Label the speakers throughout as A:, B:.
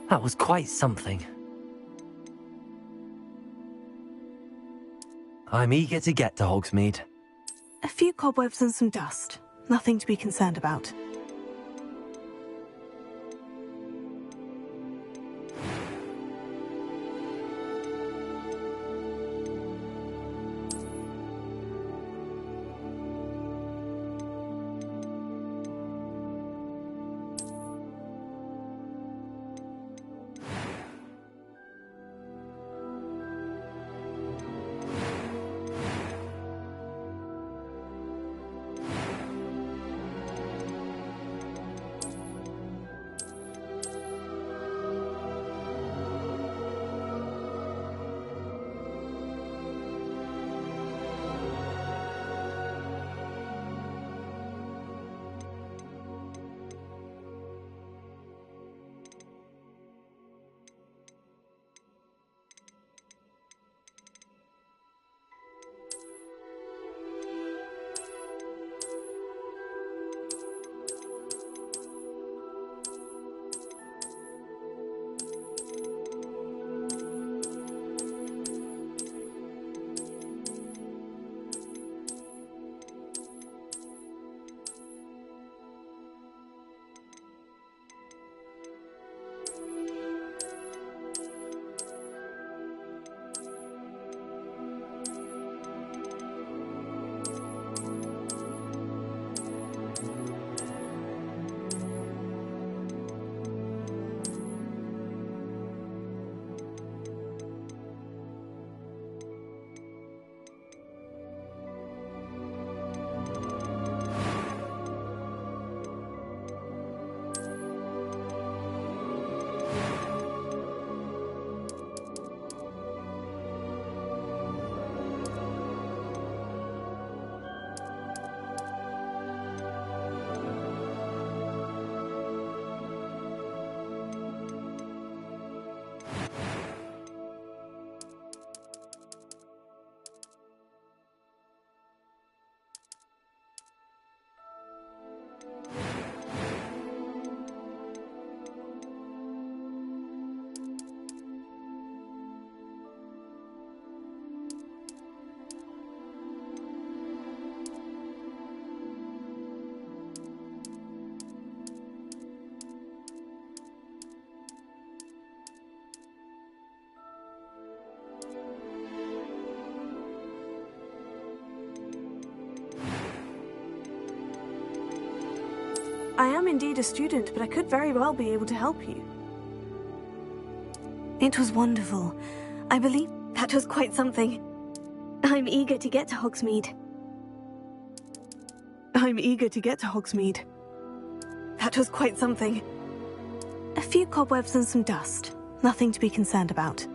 A: That was quite something. I'm eager to get to Hogsmeade.
B: A few cobwebs and some dust. Nothing to be concerned about. I am indeed a student, but I could very well be able to help you. It was wonderful. I believe that was quite something. I'm eager to get to Hogsmeade. I'm eager to get to Hogsmeade. That was quite something. A few cobwebs and some dust. Nothing to be concerned about.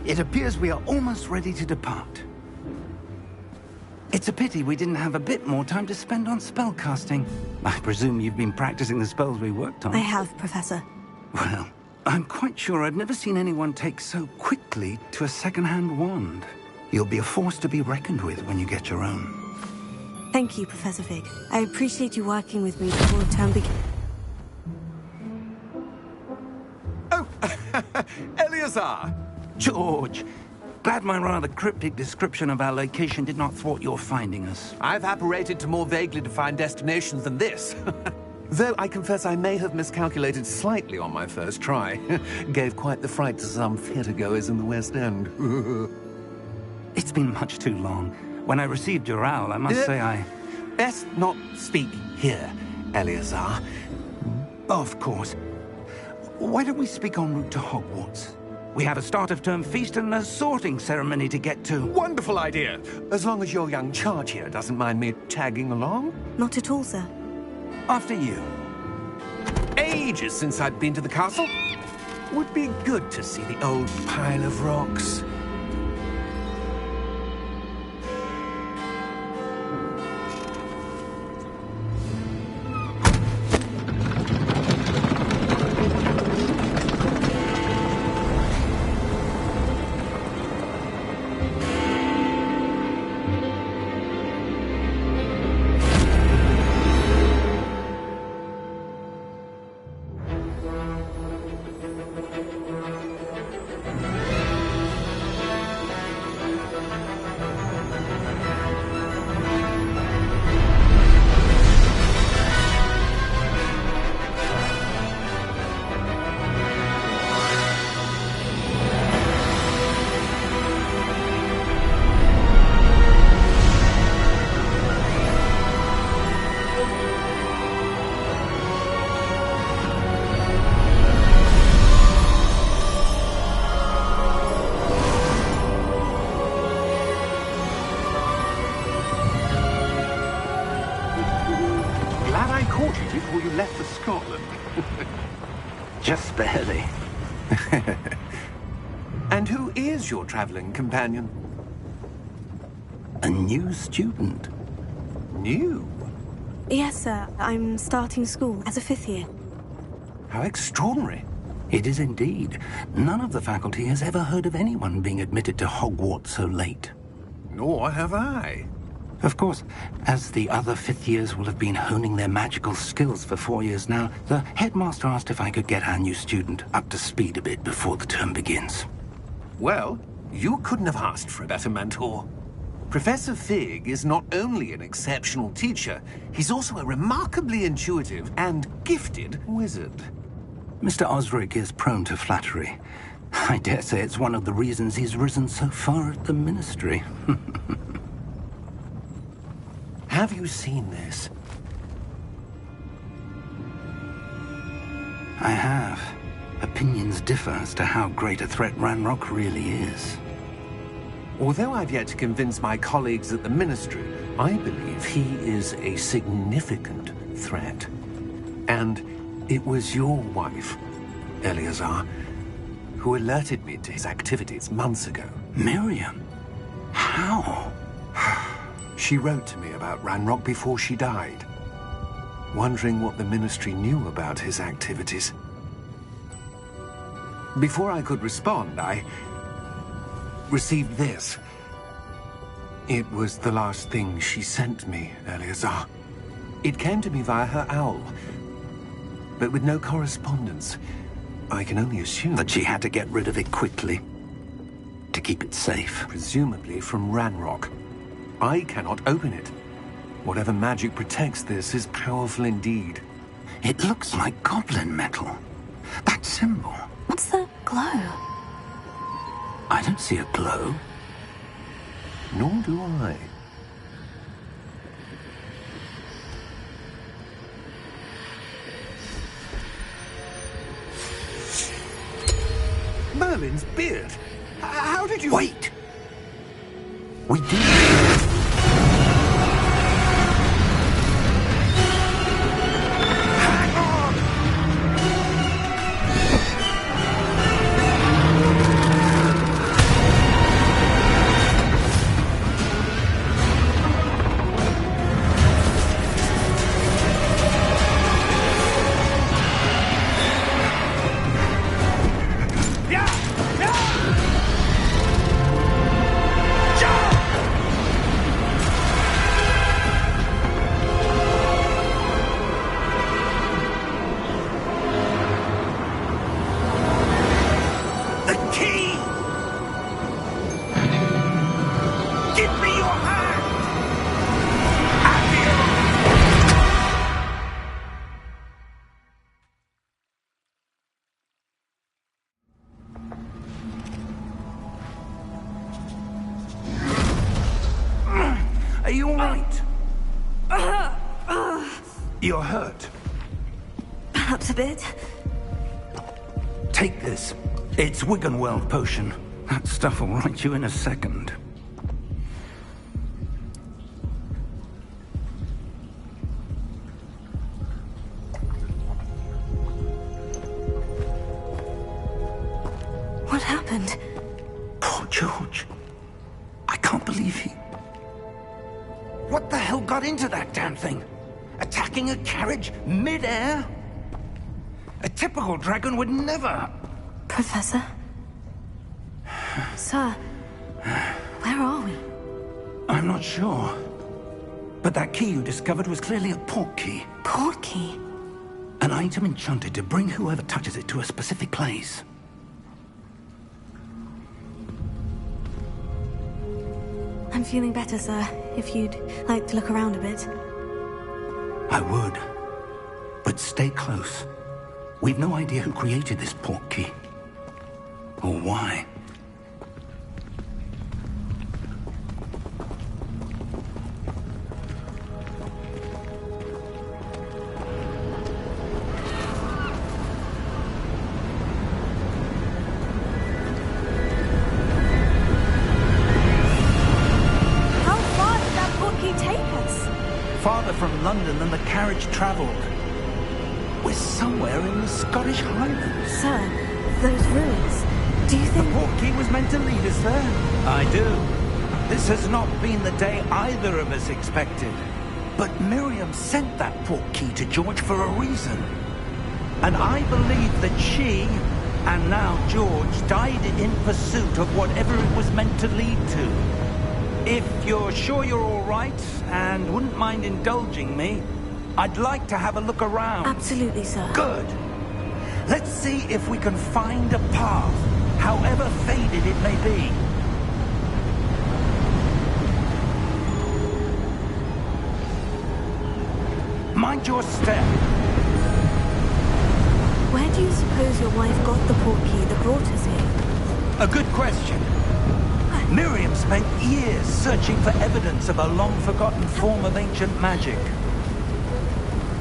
C: It appears we are almost ready to depart. It's a pity we didn't have a bit more time to spend on spellcasting. I presume you've been practicing the spells we worked on.
B: I have, Professor.
C: Well, I'm quite sure I've never seen anyone take so quickly to a second-hand wand. You'll be a force to be reckoned with when you get your own.
B: Thank you, Professor Fig. I appreciate you working with me before the term begins.
D: Oh, Eleazar!
C: George, glad my rather cryptic description of our location did not thwart your finding us.
D: I've apparated to more vaguely defined destinations than this. Though I confess I may have miscalculated slightly on my first try. Gave quite the fright to some theatre-goers in the West End.
C: It's been much too long. When I received your owl, I must say I...
D: Best not speak here, Eleazar.
C: Of course. Why don't we speak en route to Hogwarts? We have a start-of-term feast and a sorting ceremony to get to.
D: Wonderful idea. As long as your young charge here doesn't mind me tagging along.
B: Not at all, sir.
C: After you.
D: Ages since I'd been to the castle. Would be good to see the old pile of rocks. Before you left for Scotland.
C: Just barely.
D: And who is your traveling companion?
C: A new student.
D: New?
B: Yes, sir. I'm starting school as a 5th year.
D: How extraordinary.
C: It is indeed. None of the faculty has ever heard of anyone being admitted to Hogwarts so late.
D: Nor have I.
C: Of course, as the other 5th years will have been honing their magical skills for 4 years now, the headmaster asked if I could get our new student up to speed a bit before the term begins.
D: Well, you couldn't have asked for a better mentor. Professor Fig is not only an exceptional teacher, he's also a remarkably intuitive and gifted wizard.
C: Mr. Osric is prone to flattery. I dare say it's one of the reasons he's risen so far at the Ministry.
D: Have you seen this?
C: I have. Opinions differ as to how great a threat Ranrock really is.
D: Although I've yet to convince my colleagues at the Ministry, I believe he is a significant threat. And it was your wife, Eleazar, who alerted me to his activities months ago.
C: Miriam? How?
D: She wrote to me about Ranrock before she died, wondering what the Ministry knew about his activities. Before I could respond, I received this. It was the last thing she sent me, Eleazar. It came to me via her owl, but with no correspondence. I can only assume
C: That she had to get rid of it quickly, to keep it safe.
D: presumably from Ranrock. I cannot open it. Whatever magic protects this is powerful indeed.
C: It looks like goblin metal. That symbol.
B: What's the glow?
C: I don't see a glow.
D: Nor do I. Merlin's beard. How did you...
C: Wait! We did. Are you all right? You're hurt.
B: Perhaps a bit.
C: Take this. It's Wiggenweld potion. That stuff will right you in a second.
B: What happened?
C: Poor George. I can't believe he... What the hell got into that damn thing? Attacking a carriage mid-air? A typical dragon would never...
B: Professor? Sir, where are we?
C: I'm not sure. But that key you discovered was clearly a port key.
B: Port key?
C: An item enchanted to bring whoever touches it to a specific place.
B: I'm feeling better, sir. If you'd like to look around a bit.
C: I would. But stay close. We've no idea who created this port key. Or why. Farther from London than the carriage travelled. We're somewhere in the Scottish Highlands.
B: Sir, those ruins, do you think...
C: The port key was meant to lead us there? I do. This has not been the day either of us expected. But Miriam sent that port key to George for a reason. And I believe that she, and now George, died in pursuit of whatever it was meant to lead to. If you're sure you're all right, and wouldn't mind indulging me, I'd like to have a look around.
B: Absolutely, sir.
C: Good. Let's see if we can find a path, however faded it may be. Mind your step.
B: Where do you suppose your wife got the port key that brought us here?
C: A good question. Miriam spent years searching for evidence of a long-forgotten form of ancient magic.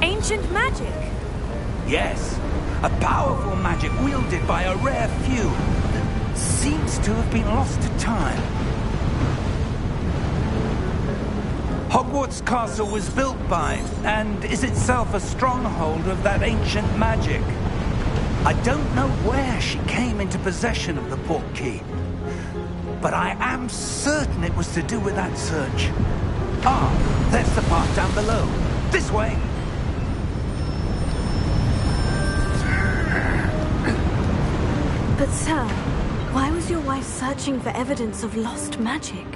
B: Ancient magic?
C: Yes, a powerful magic wielded by a rare few that seems to have been lost to time. Hogwarts Castle was built by, and is itself a stronghold of that ancient magic. I don't know where she came into possession of the port key, but I am certain it was to do with that search. Ah, there's the path down below. This way.
B: But sir, why was your wife searching for evidence of lost magic?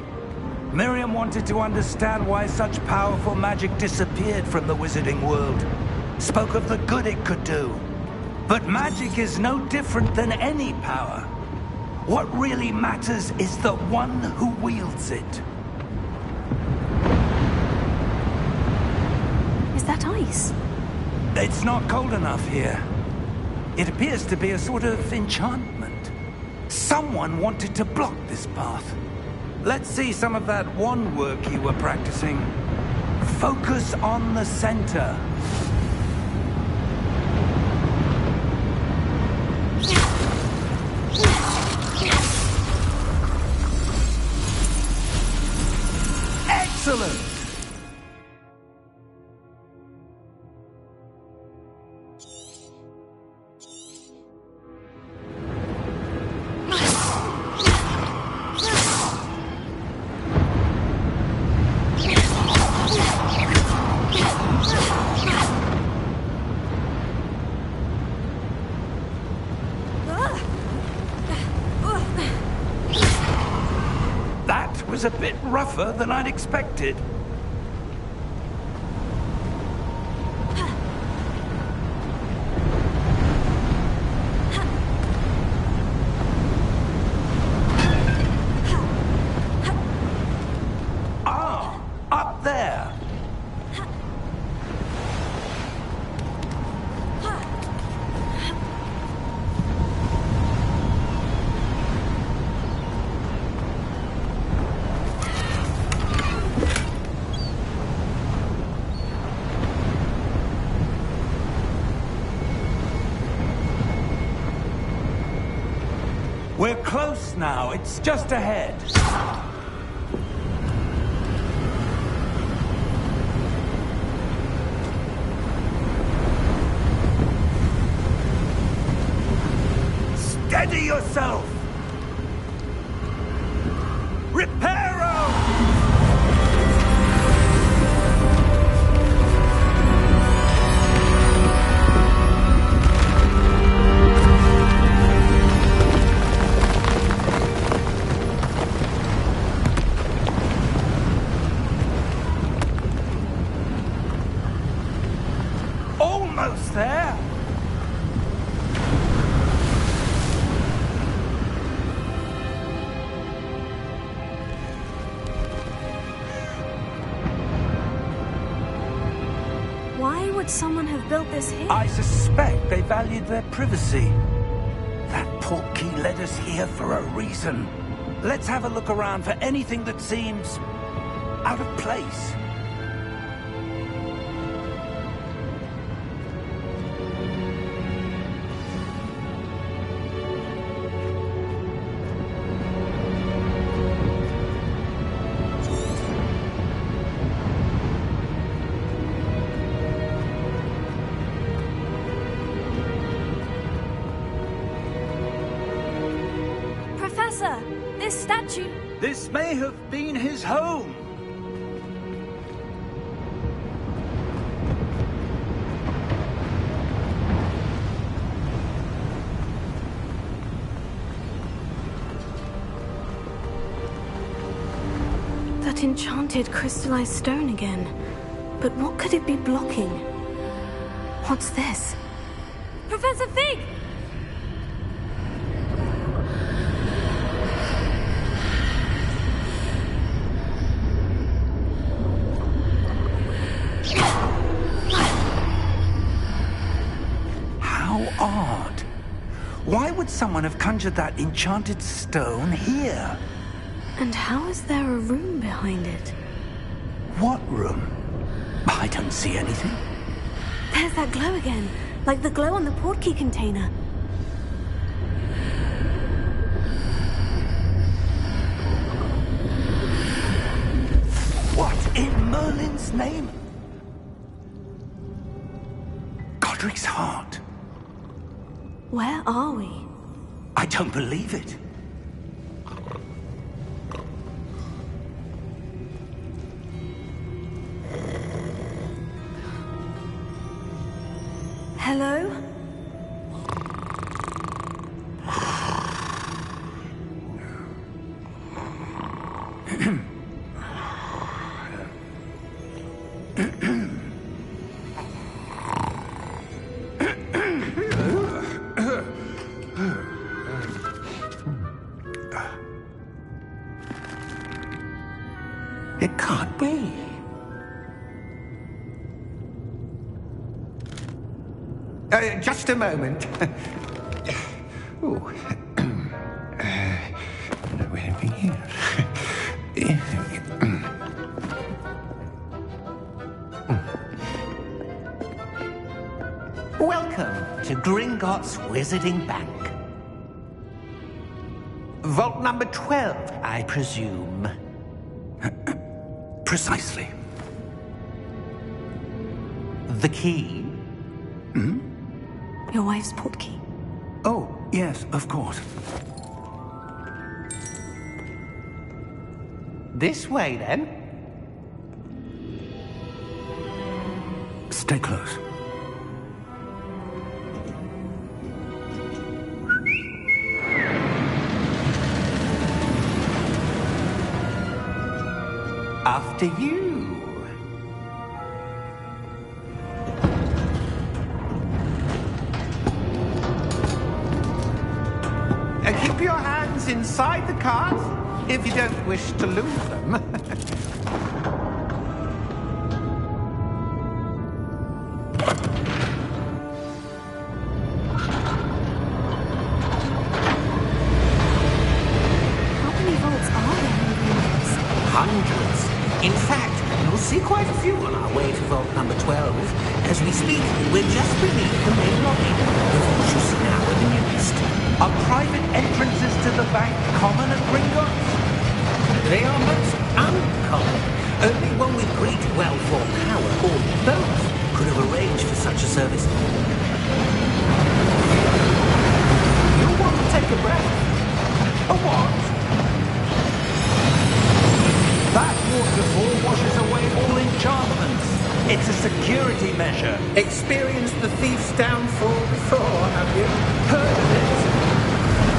C: Miriam wanted to understand why such powerful magic disappeared from the wizarding world. Spoke of the good it could do. But magic is no different than any power. What really matters is the one who wields it.
B: Is that ice?
C: It's not cold enough here. It appears to be a sort of enchantment. Someone wanted to block this path. Let's see some of that wand work you were practicing. Focus on the center. Excellent! That was a bit rougher than I'd expected. Ah, up there. We're close now. It's just ahead. Steady yourself! Reparo! Almost there!
B: Why would someone have built this here?
C: I suspect they valued their privacy. That portkey led us here for a reason. Let's have a look around for anything that seems out of place.
B: Professor, this statue...
C: This may have been his home.
B: That enchanted crystallized stone again. But what could it be blocking? What's this? Professor Fig!
C: How odd. Why would someone have conjured that enchanted stone here?
B: And how is there a room behind it?
C: What room? I don't see anything.
B: There's that glow again, like the glow on the portkey container.
C: What in Merlin's name? Godric's heart.
B: Where are we?
C: I don't believe it.
B: Hello?
C: It can't be.
E: Just a moment. Oh. Where are we here?
F: Welcome to Gringotts Wizarding Bank. Vault number 12, I presume.
C: Precisely.
F: The key?
B: Your wife's portkey.
C: Oh, yes, of course.
F: This way, then.
C: Stay close.
F: After you.
E: Keep your hands inside the cart if you don't wish to lose them.
B: How many vaults are there in Gringotts?
F: Hundreds. In fact, you'll see quite a few on our way to vault number 12. As we speak, we're just beneath the main lobby. The vault you see now are the newest.
C: Are private entrances to the bank common at Gringotts?
F: They are most uncommon. Only one with great wealth or power, or both, could have arranged for such a service.
E: You'll want to take a breath. A what?
C: That waterfall washes away all enchantments. It's a security measure.
E: Experienced the thief's downfall before, have you? Heard of it?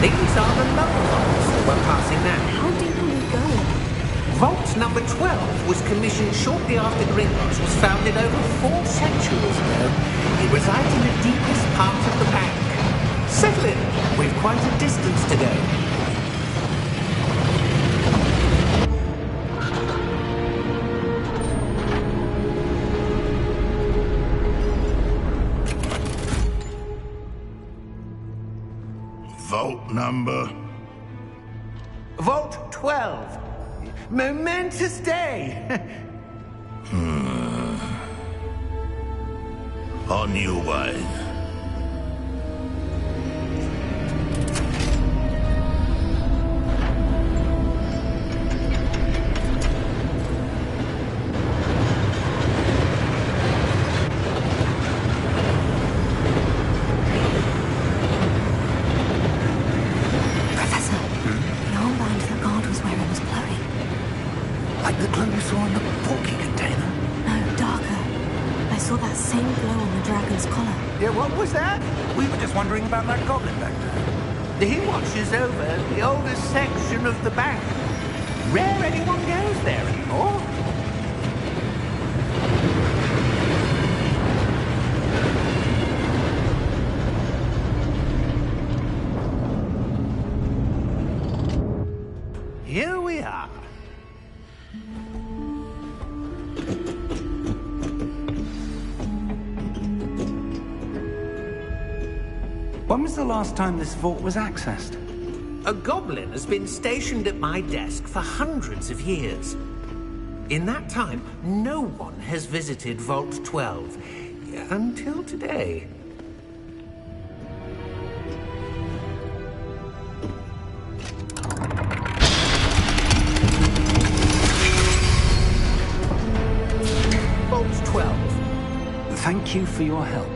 F: These are the lower vaults that we're passing now.
B: How deep are we going?
F: Vault number 12 was commissioned shortly after Gringotts was founded over 4 centuries ago. It resides in the deepest part of the bank. Settle in. We've quite a distance to go.
G: Vault number?
E: Vault 12. Momentous day.
G: On your way.
B: Professor, the armband that guard was wearing was glowing.
C: Like the glow you saw in the porky container?
B: No, darker. I saw that same glow on the dragon's collar.
E: Yeah, what was that?
C: We were just wondering about that goblin back there.
E: He watches over the oldest section of the bank. Rare anyone goes there anymore. Here we are.
C: When was the last time this vault was accessed?
F: A goblin has been stationed at my desk for hundreds of years. In that time, no one has visited Vault 12. Until today. Vault 12.
C: Thank you for your help.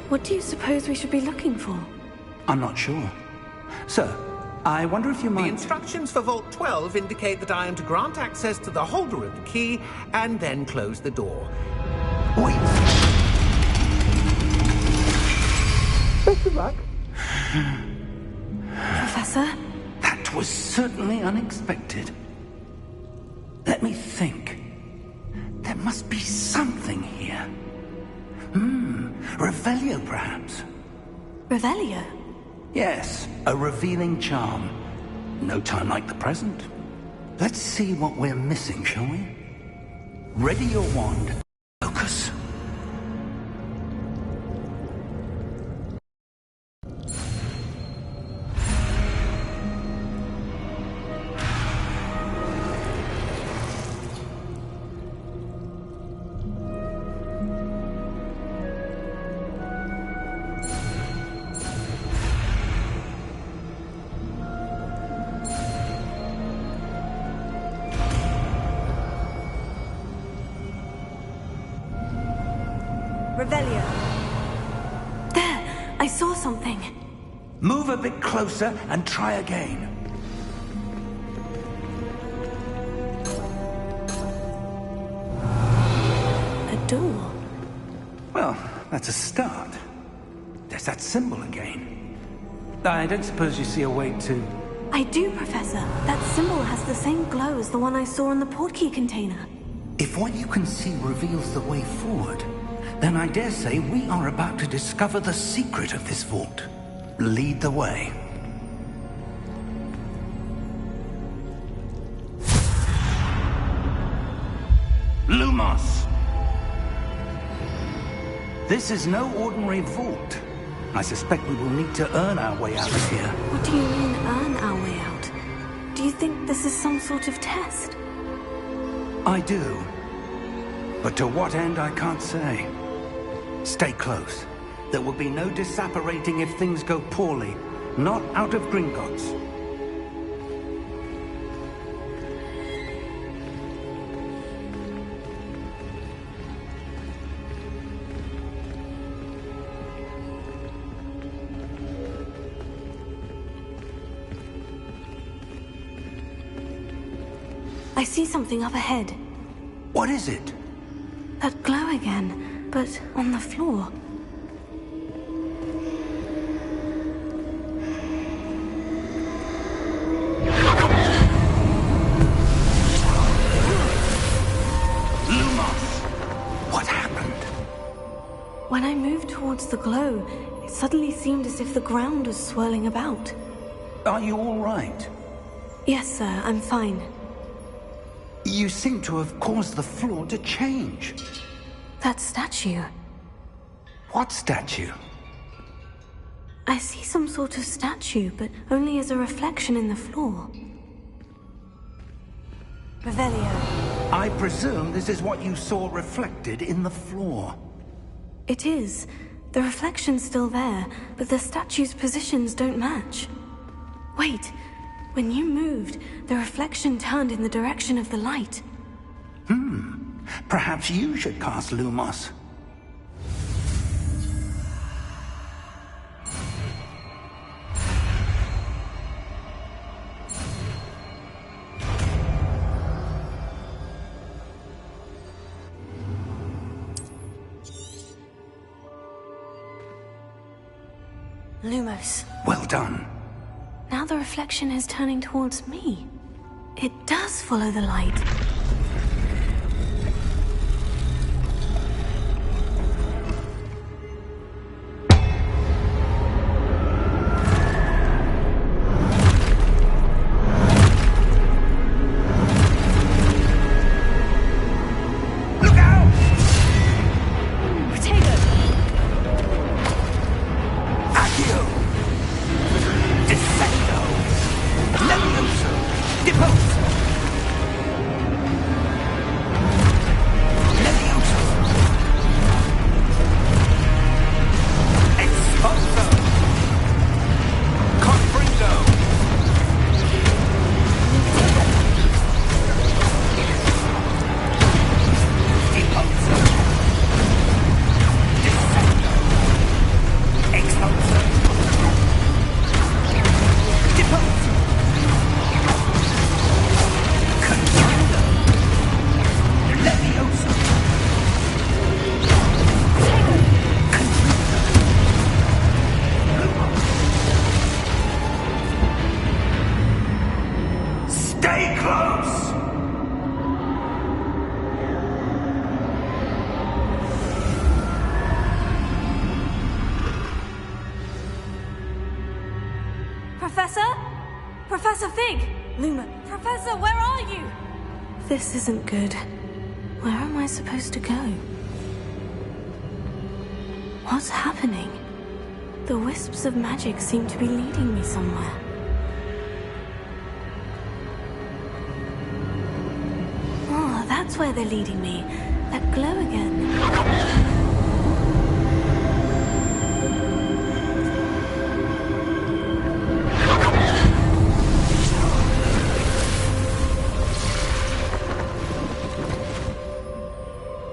B: What do you suppose we should be looking for?
C: I'm not sure. Sir, I wonder if you
F: The
C: might...
F: instructions for Vault 12 indicate that I am to grant access to the holder of the key and then close the door.
C: Wait!
E: Best of luck.
B: Professor?
C: That was certainly unexpected. Let me think. There must be something here. Revelio, perhaps?
B: Revelio?
C: Yes, a revealing charm. No time like the present. Let's see what we're missing, shall we? Ready your wand. Focus.
B: Revelio. There! I saw something.
C: Move a bit closer and try again.
B: A door.
C: Well, that's a start. There's that symbol again. I don't suppose you see a way to...
B: I do, Professor. That symbol has the same glow as the one I saw in the portkey container.
C: If what you can see reveals the way forward, then I dare say we are about to discover the secret of this vault. Lead the way. Lumos! This is no ordinary vault. I suspect we will need to earn our way out of here.
B: What do you mean, earn our way think this is some sort of test?
C: I do. But to what end, I can't say. Stay close. There will be no disapparating if things go poorly. Not out of Gringotts.
B: I see something up ahead.
C: What is it?
B: That glow again, but on the floor.
C: What happened?
B: When I moved towards the glow, it suddenly seemed as if the ground was swirling about.
C: Are you all right?
B: Yes, sir, I'm fine.
C: You seem to have caused the floor to change.
B: That statue.
C: What statue?
B: I see some sort of statue, but only as a reflection in the floor. Revelio.
C: I presume this is what you saw reflected in the floor.
B: It is. The reflection's still there, but the statue's positions don't match. Wait. When you moved, the reflection turned in the direction of the light.
C: Perhaps you should cast Lumos.
B: Lumos.
C: Well done.
B: Now the reflection is turning towards me. It does follow the light. This isn't good. Where am I supposed to go? What's happening? The wisps of magic seem to be leading me somewhere. Oh, that's where they're leading me. That glow again.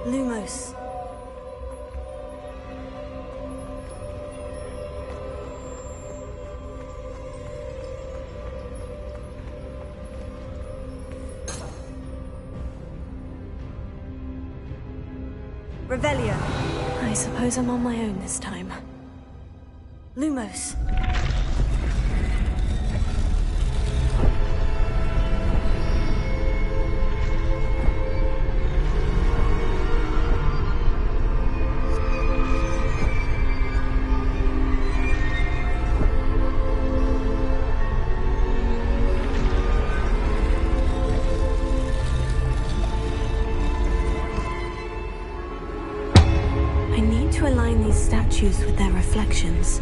B: Lumos. Revelio. I suppose I'm on my own this time. Lumos. Statues with their reflections.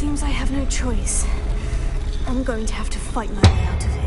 B: Seems I have no choice. I'm going to have to fight my way out of here.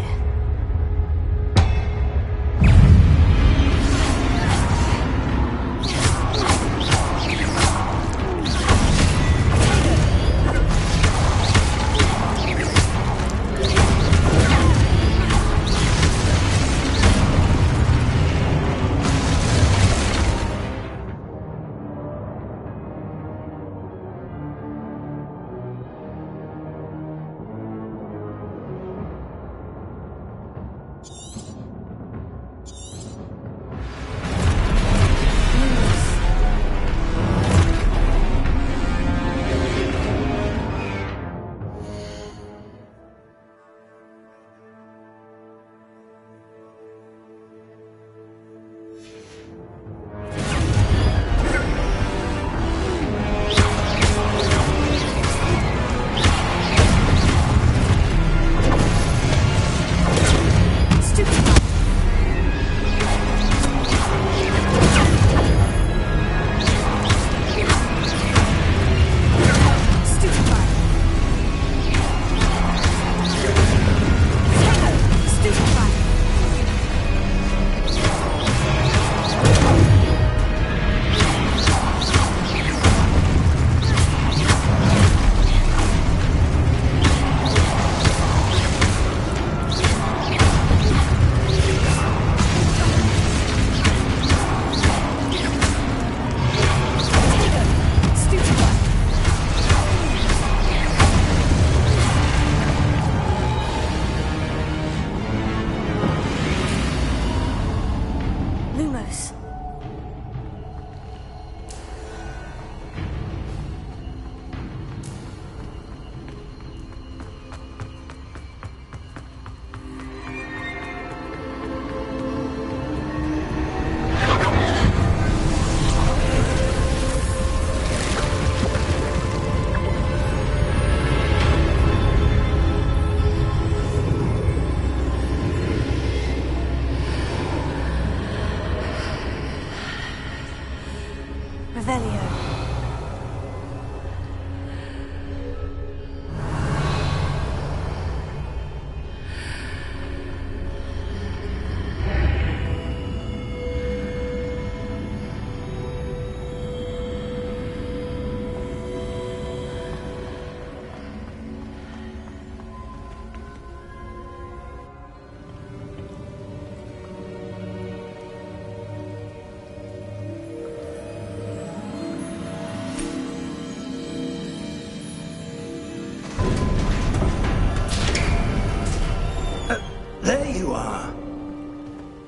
C: There you are.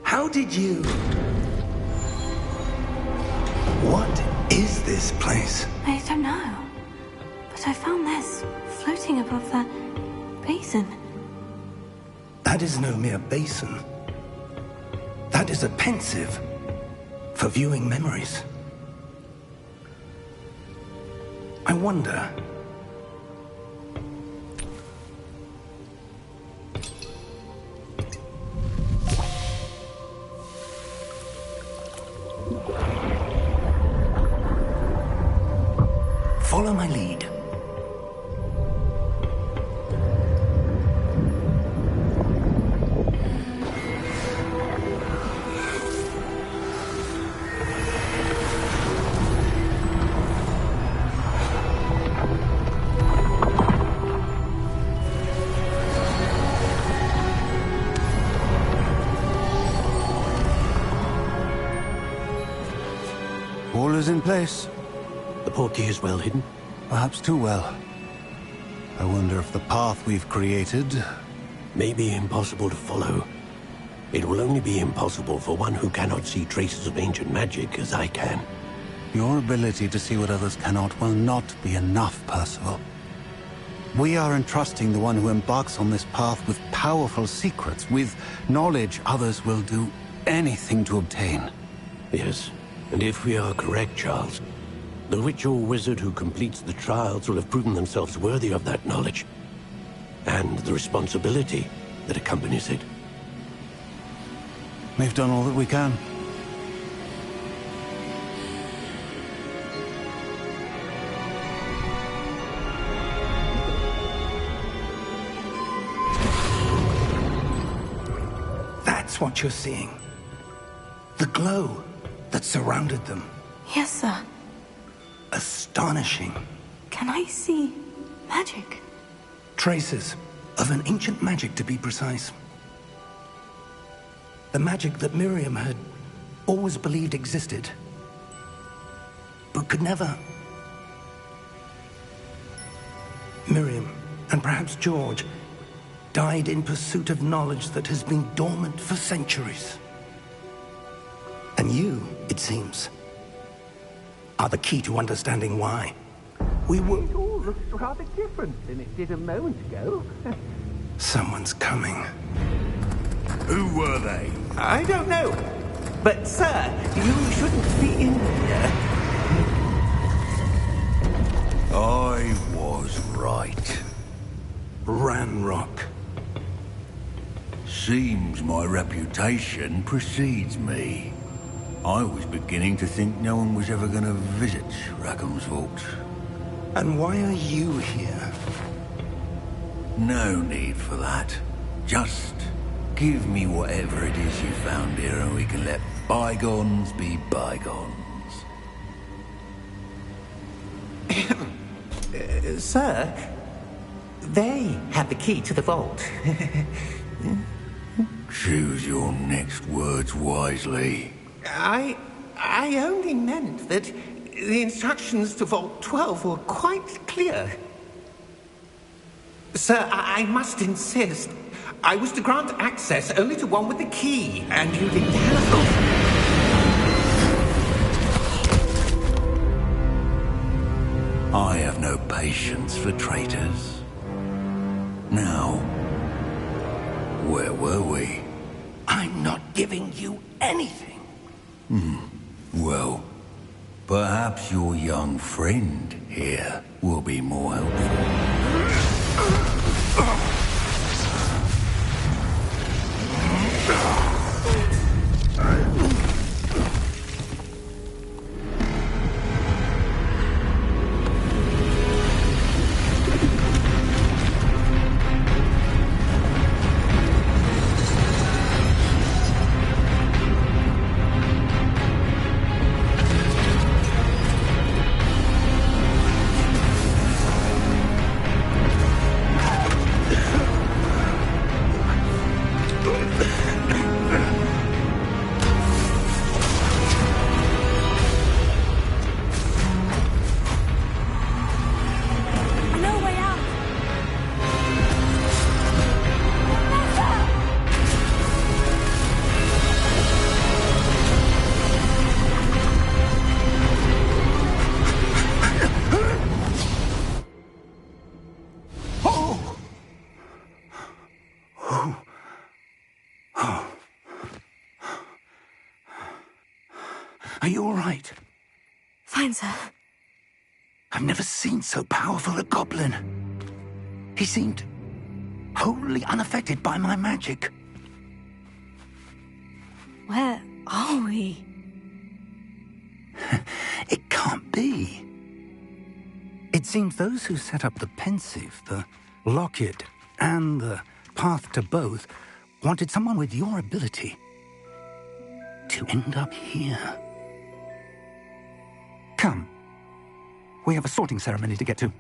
C: How did you... What is this place?
B: I don't know. But I found this floating above that basin.
C: That is no mere basin. That is a pensive for viewing memories. I wonder... Follow my lead.
H: All is in place.
D: The portkey is well hidden.
H: Perhaps too well. I wonder if the path we've created...
D: May be impossible to follow. It will only be impossible for one who cannot see traces of ancient magic as I can.
H: Your ability to see what others cannot will not be enough, Percival. We are entrusting the one who embarks on this path with powerful secrets, with knowledge others will do anything to obtain.
D: Yes, and if we are correct, Charles, the witch or wizard who completes the trials will have proven themselves worthy of that knowledge, and the responsibility that accompanies it.
H: We've done all that we can.
C: That's what you're seeing. The glow that surrounded them.
B: Yes, sir.
C: Astonishing.
B: Can I see magic?
C: Traces of an ancient magic, to be precise. The magic that Miriam had always believed existed, but could never. Miriam, and perhaps George, died in pursuit of knowledge that has been dormant for centuries. And you, it seems, are the key to understanding why. We were...
F: It all looks rather different than it did a moment ago.
C: Someone's coming.
G: Who were they?
F: I don't know. But, sir, you shouldn't be in here.
G: I was right.
C: Ranrock.
G: Seems my reputation precedes me. I was beginning to think no one was ever going to visit Rackham's vault.
C: And why are you here?
G: No need for that. Just give me whatever it is you found here and we can let bygones be bygones.
F: Sir, they have the key to the vault.
G: Choose your next words wisely.
F: I only meant that the instructions to Vault 12 were quite clear. Sir, I must insist. I was to grant access only to one with the key, and you didn't have.
G: I have no patience for traitors. Now, where were we?
C: I'm not giving you anything.
G: Well, perhaps your young friend here will be more helpful.
B: No way out!
C: Are you all right?
B: Fine, sir.
C: I've never seen so powerful a goblin. He seemed wholly unaffected by my magic.
B: Where are we?
C: It can't be. It seems those who set up the pensive, the locket, and the path to both wanted someone with your ability to end up here. Come. We have a sorting ceremony to get to.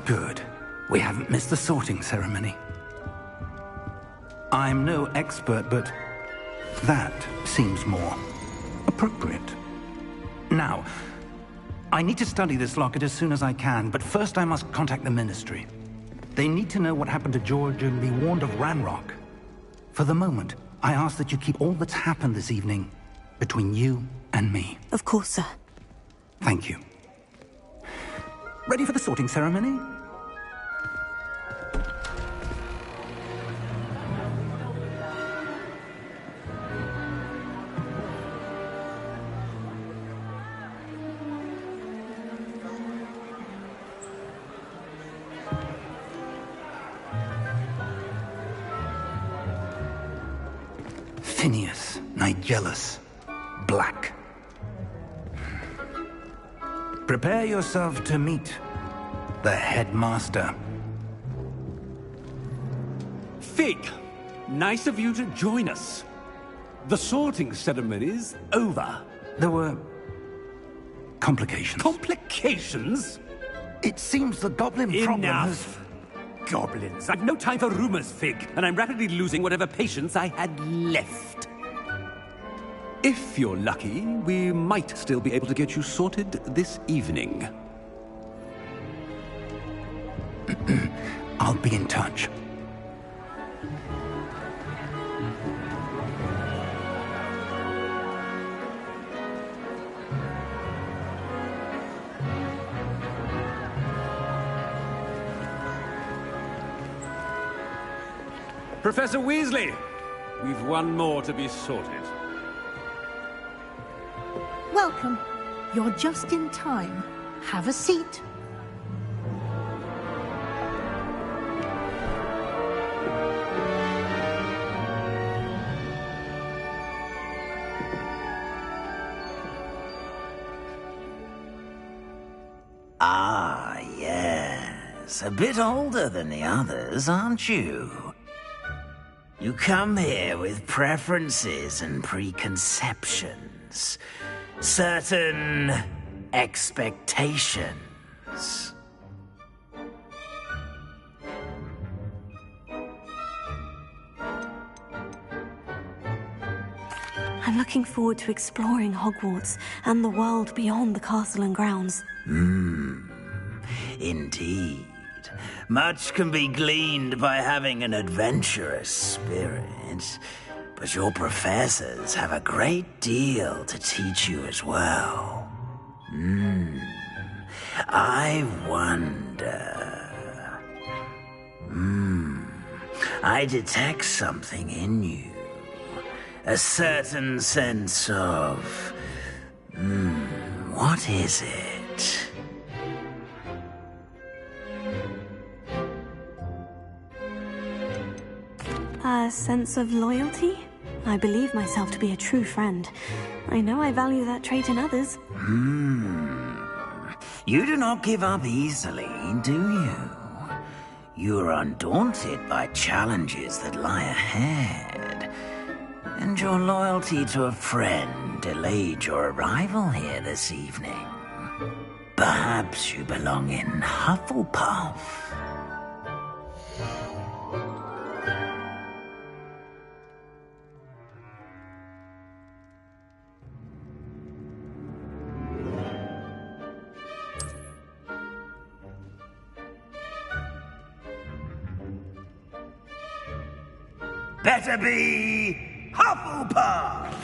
C: Good. We haven't missed the sorting ceremony. I'm no expert, but that seems more appropriate. Now, I need to study this locket as soon as I can, but first I must contact the Ministry. They need to know what happened to George and be warned of Ranrock. For the moment, I ask that you keep all that's happened this evening between you and me.
B: Of course, sir.
C: Thank you. Ready for the sorting ceremony? Phineas, Nigellus, Black. Prepare yourself to meet the headmaster.
I: Fig, nice of you to join us. The sorting ceremony's over.
C: There were complications.
I: Complications?
C: It seems the goblin problem has...
I: Enough! Goblins. I've no time for rumors, Fig, and I'm rapidly losing whatever patience I had left. If you're lucky, we might still be able to get you sorted this evening.
C: I'll be in touch.
I: Professor Weasley, we've one more to be sorted.
J: Welcome. You're just in time. Have a seat.
K: Ah, yes. A bit older than the others, aren't you? You come here with preferences and preconceptions. Certain expectations.
B: I'm looking forward to exploring Hogwarts and the world beyond the castle and grounds.
K: Indeed. Much can be gleaned by having an adventurous spirit, but your professors have a great deal to teach you as well. I wonder... I detect something in you. A certain sense of... what is it?
B: A sense of loyalty? I believe myself to be a true friend. I know I value that trait in others.
K: You do not give up easily, do you? You are undaunted by challenges that lie ahead. And your loyalty to a friend delayed your arrival here this evening. Perhaps you belong in Hufflepuff. Better be Hufflepuff!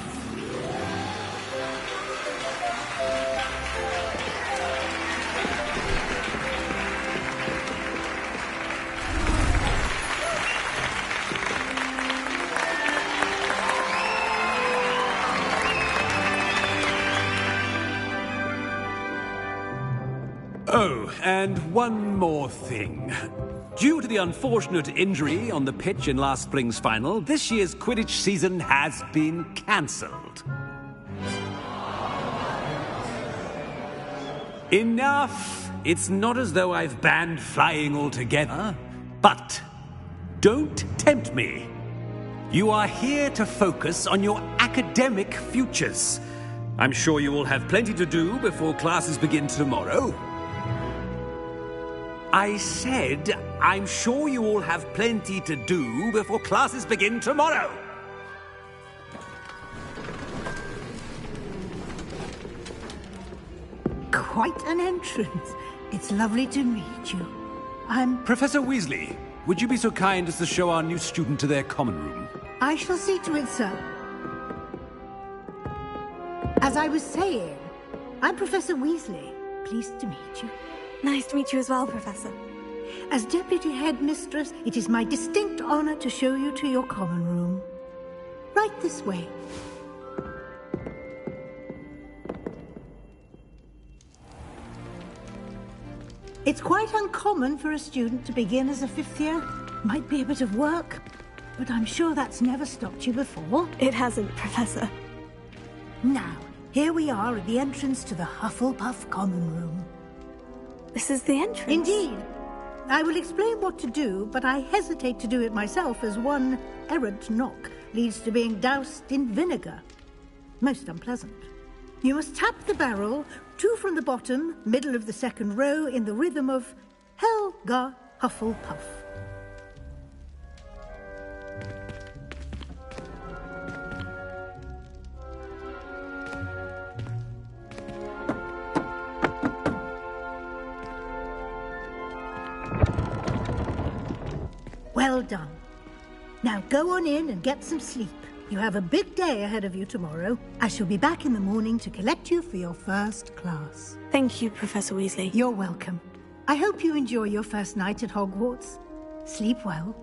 I: Oh, and one more thing. Due to the unfortunate injury on the pitch in last spring's final, this year's Quidditch season has been cancelled. Enough! It's not as though I've banned flying altogether, but don't tempt me. You are here to focus on your academic futures. I'm sure you will have plenty to do before classes begin tomorrow. I said I'm sure you all have plenty to do before classes begin tomorrow.
J: Quite an entrance. It's lovely to meet you. I'm...
I: Professor Weasley, would you be so kind as to show our new student to their common room?
J: I shall see to it, sir. As I was saying, I'm Professor Weasley. Pleased to meet you.
B: Nice to meet you as well, Professor.
J: As Deputy Headmistress, it is my distinct honor to show you to your common room. Right this way. It's quite uncommon for a student to begin as a fifth year. Might be a bit of work, but I'm sure that's never stopped you before.
B: It hasn't, Professor.
J: Now, here we are at the entrance to the Hufflepuff Common Room.
B: This is the entrance?
J: Indeed. I will explain what to do, but I hesitate to do it myself as one errant knock leads to being doused in vinegar. Most unpleasant. You must tap the barrel, 2 from the bottom, middle of the second row, in the rhythm of Helga Hufflepuff. Well done. Now go on in and get some sleep. You have a big day ahead of you tomorrow. I shall be back in the morning to collect you for your first class.
B: Thank you, Professor Weasley.
J: You're welcome. I hope you enjoy your first night at Hogwarts. Sleep well.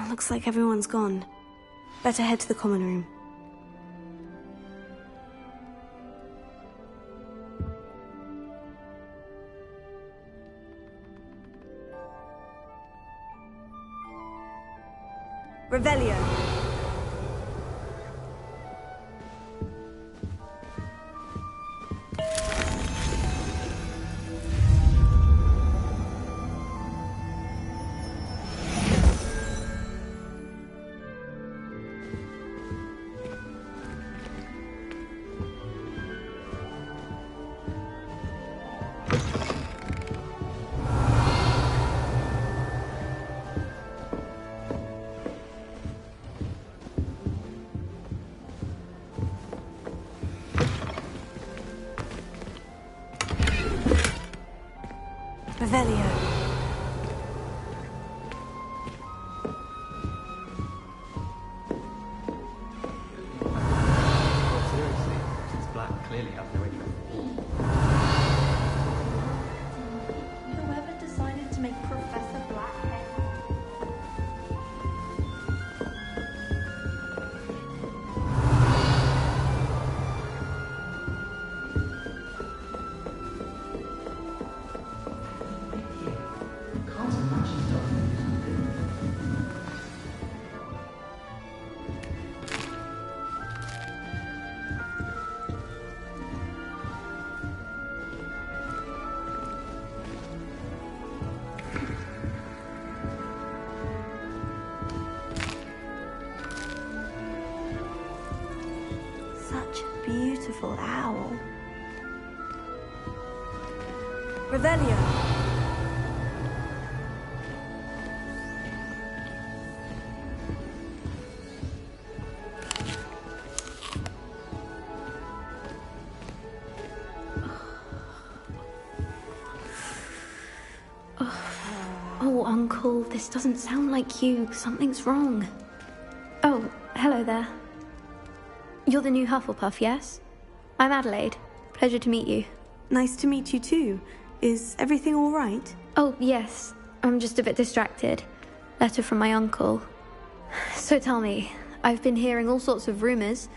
B: Looks like everyone's gone. Better head to the common room. Revelio. Revelio.
L: Seriously, since Black clearly have no interest.
M: Whoever decided to make Professor Black
B: Such a beautiful owl. Revelio. Oh, Uncle, this doesn't sound like you. Something's wrong.
N: Oh, hello there. You're the new Hufflepuff, yes? I'm Adelaide. Pleasure to meet you.
B: Nice to meet you too. Is everything all right?
N: Oh, yes. I'm just a bit distracted. Letter from my uncle. So tell me, I've been hearing all sorts of rumors.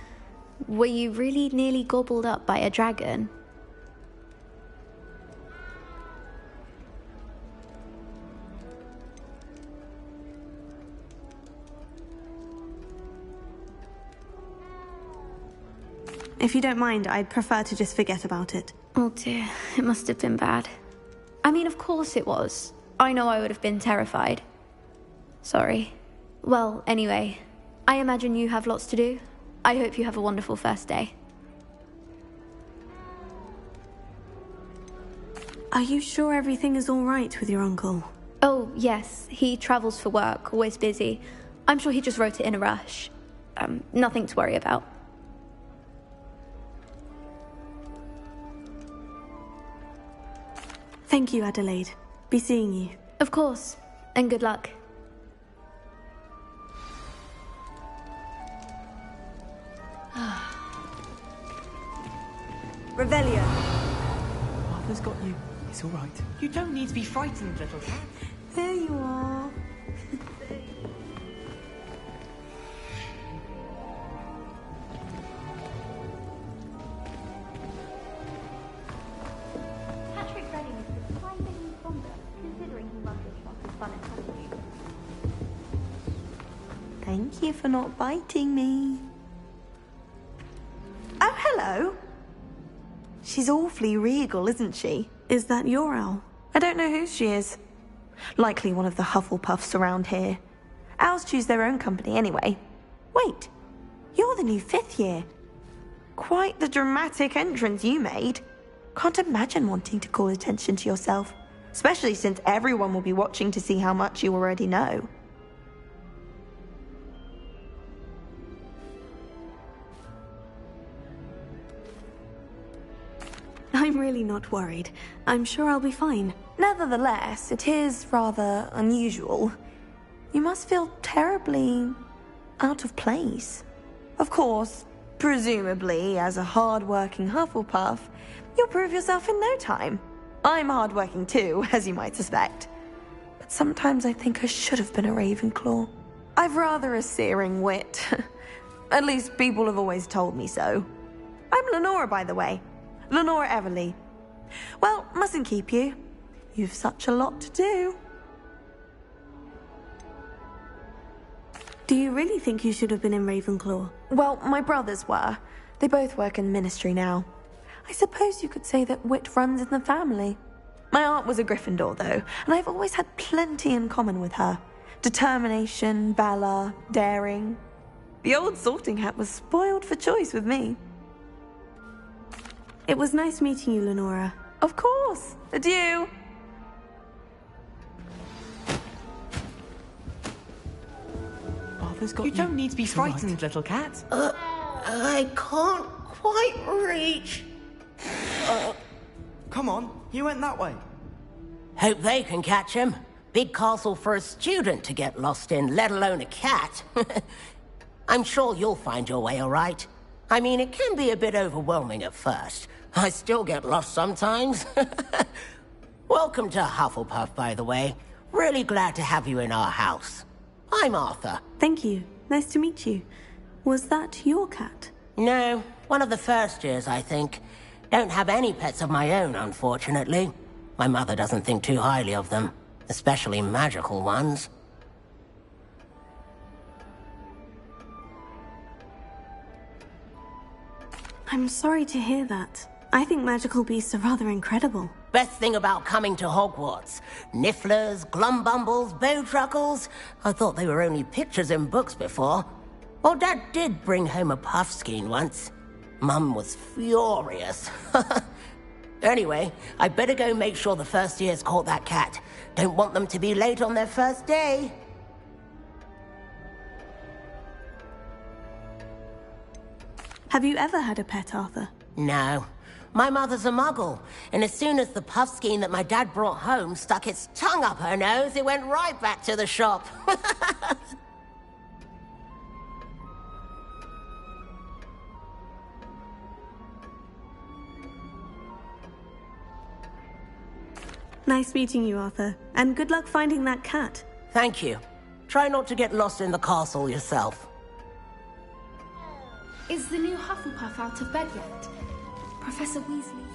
N: Were you really nearly gobbled up by a dragon?
B: If you don't mind, I'd prefer to just forget about it.
N: Oh dear, it must have been bad. I mean, of course it was. I know I would have been terrified. Sorry. Well, anyway, I imagine you have lots to do. I hope you have a wonderful first day.
B: Are you sure everything is all right with your uncle?
N: Oh, yes. He travels for work, always busy. I'm sure he just wrote it in a rush. Nothing to worry about.
B: Thank you, Adelaide. Be seeing you.
N: Of course. And good luck.
O: Revelio.
L: Arthur's got you. It's all right. You don't need to be frightened, little cat.
B: There you are.
N: Patrick's readiness is surprisingly stronger, considering he runs a shop as fun and funny.
O: Thank you for not biting me. Oh, hello. She's awfully regal, isn't she?
B: Is that your owl?
O: I don't know who she is. Likely one of the Hufflepuffs around here. Owls choose their own company anyway. Wait, you're the new 5th year. Quite the dramatic entrance you made. Can't imagine wanting to call attention to yourself, especially since everyone will be watching to see how much you already know.
B: I'm really not worried. I'm sure I'll be fine.
O: Nevertheless, it is rather unusual. You must feel terribly out of place. Of course, presumably, as a hard-working Hufflepuff, you'll prove yourself in no time. I'm hard-working too, as you might suspect. But sometimes I think I should have been a Ravenclaw. I've rather a searing wit. At least people have always told me so. I'm Lenora, by the way. Lenora Everly. Well, mustn't keep you. You've such a lot to do.
B: Do you really think you should have been in Ravenclaw?
O: Well, my brothers were. They both work in ministry now. I suppose you could say that wit runs in the family. My aunt was a Gryffindor, though, and I've always had plenty in common with her. Determination, valor, daring. The old sorting hat was spoiled for choice with me.
B: It was nice meeting you, Lenora.
O: Of course. Adieu.
L: Arthur's got you. You don't need to be frightened, little cat.
F: I can't quite reach.
L: Come on, you went that way.
P: Hope they can catch him. Big castle for a student to get lost in, let alone a cat. I'm sure you'll find your way all right. I mean, it can be a bit overwhelming at first. I still get lost sometimes. Welcome to Hufflepuff, by the way. Really glad to have you in our house. I'm Arthur.
B: Thank you. Nice to meet you. Was that your cat?
P: No, one of the first years, I think. Don't have any pets of my own, unfortunately. My mother doesn't think too highly of them, especially magical ones.
B: I'm sorry to hear that. I think magical beasts are rather incredible.
P: Best thing about coming to Hogwarts. Nifflers, glumbumbles, bowtruckles. I thought they were only pictures in books before. Well, Dad did bring home a puffskein once. Mum was furious. Anyway, I better go make sure the first years caught that cat. Don't want them to be late on their first day.
B: Have you ever had a pet, Arthur?
P: No. My mother's a muggle, and as soon as the puffskein that my dad brought home stuck its tongue up her nose, it went right back to the shop.
B: Nice meeting you, Arthur. And good luck finding that cat.
P: Thank you. Try not to get lost in the castle yourself.
Q: Is the new Hufflepuff out of bed yet? Professor Weasley?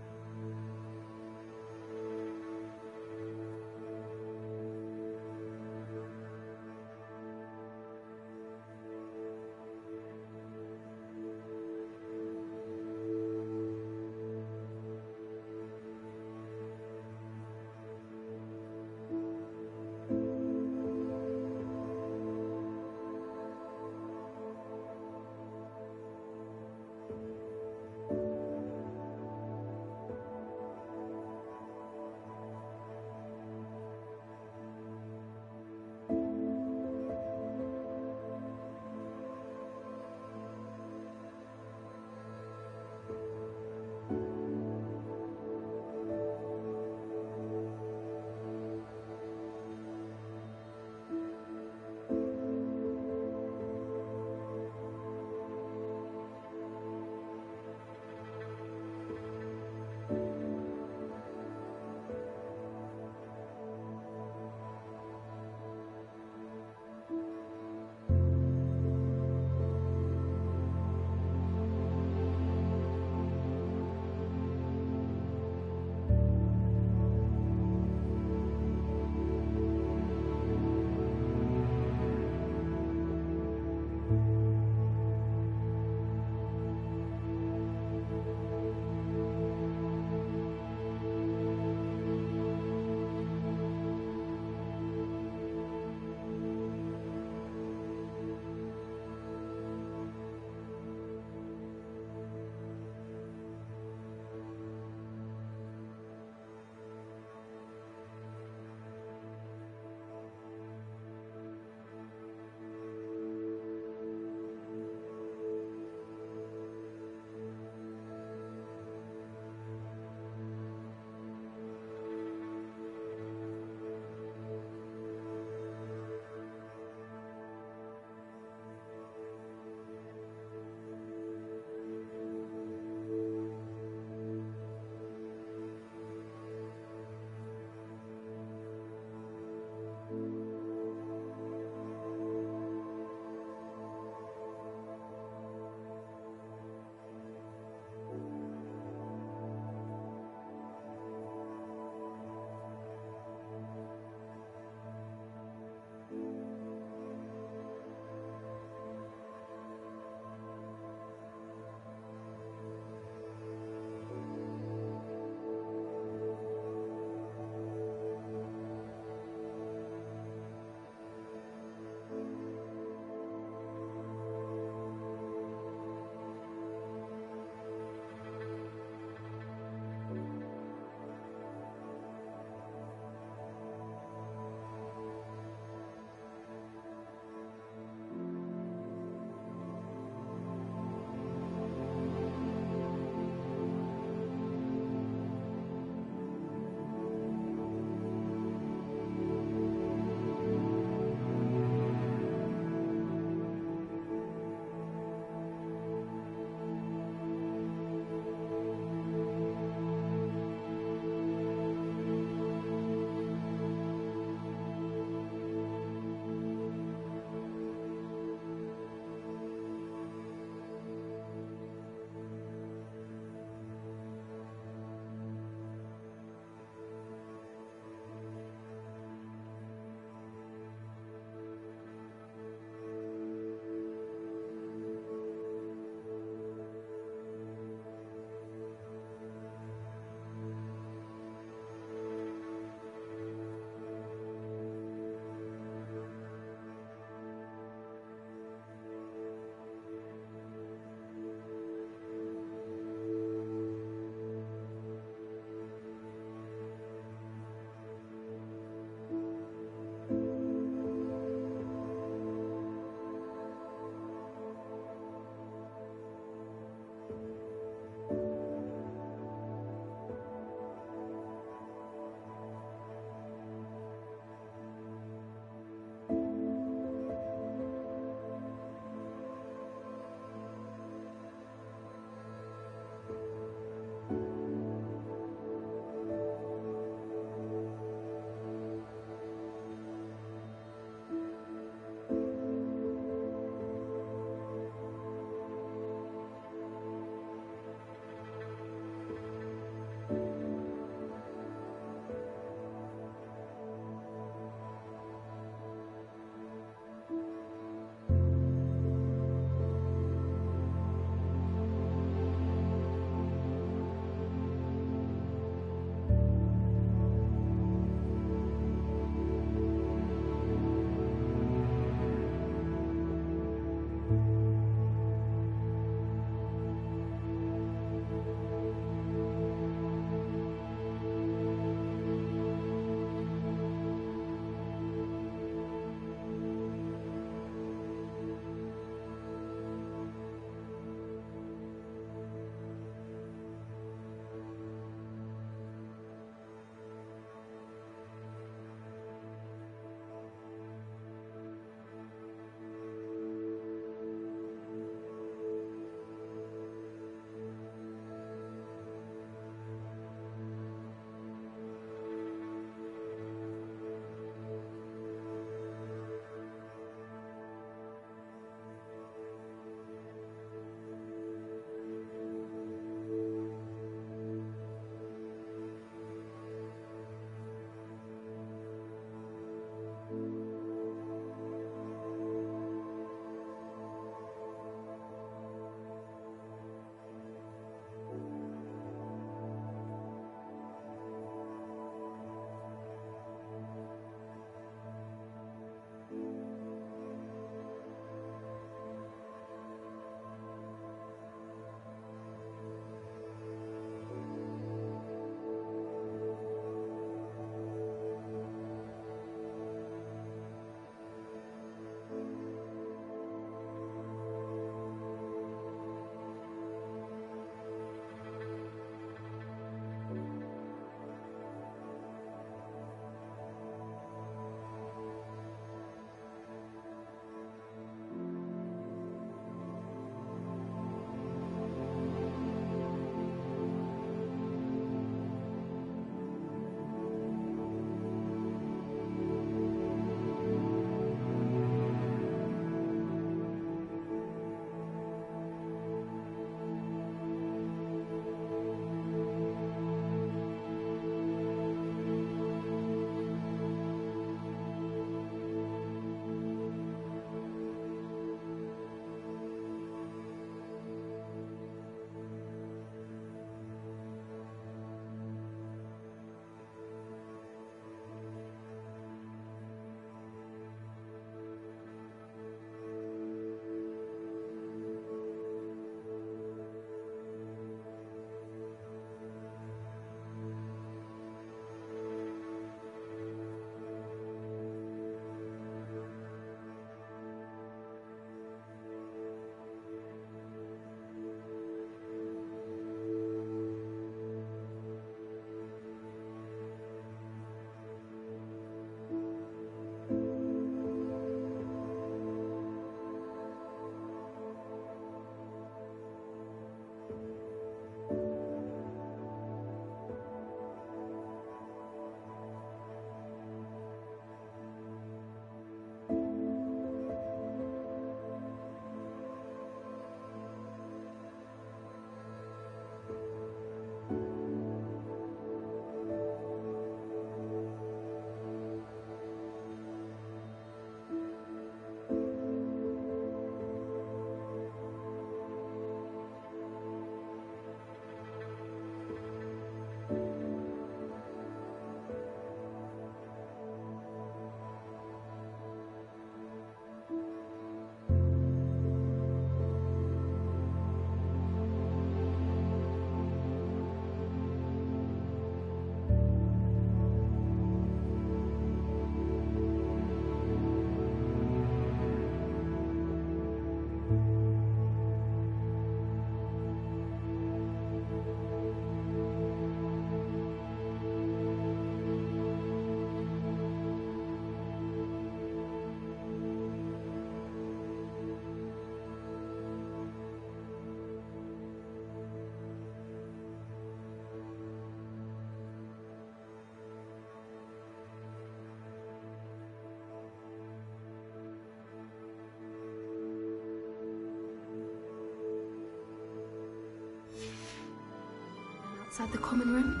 B: outside the common room?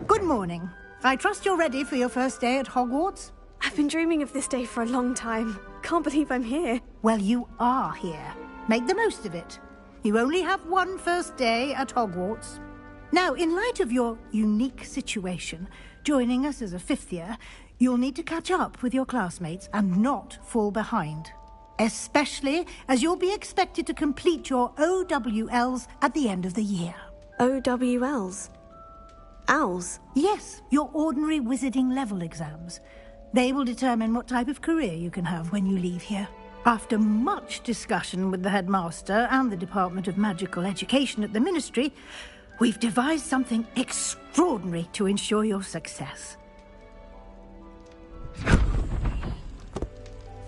J: Good morning. I trust you're ready for your first day at Hogwarts?
B: I've been dreaming of this day for a long time. Can't believe I'm here.
J: Well, you are here. Make the most of it. You only have one first day at Hogwarts. Now, in light of your unique situation, joining us as a fifth year, you'll need to catch up with your classmates and not fall behind. Especially as you'll be expected to complete your OWLs at the end of the year.
B: OWLs? Owls?
J: Yes, your ordinary wizarding level exams. They will determine what type of career you can have when you leave here. After much discussion with the headmaster and the Department of Magical Education at the Ministry, we've devised something extraordinary to ensure your success.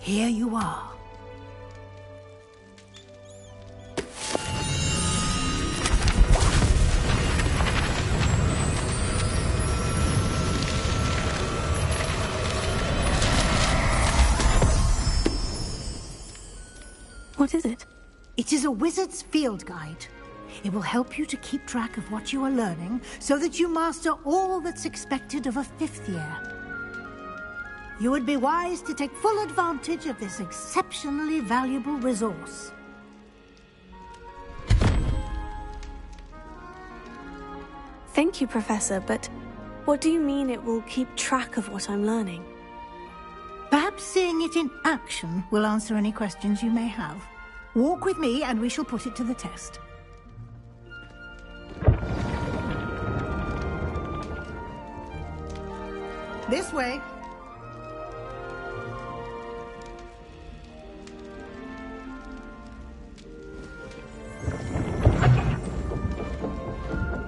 J: Here you are.
B: What is it?
J: It is a wizard's field guide. It will help you to keep track of what you are learning so that you master all that's expected of a fifth year. You would be wise to take full advantage of this exceptionally valuable resource.
B: Thank you, Professor, but what do you mean it will keep track of what I'm learning?
J: Perhaps seeing it in action will answer any questions you may have. Walk with me and we shall put it to the test. This way.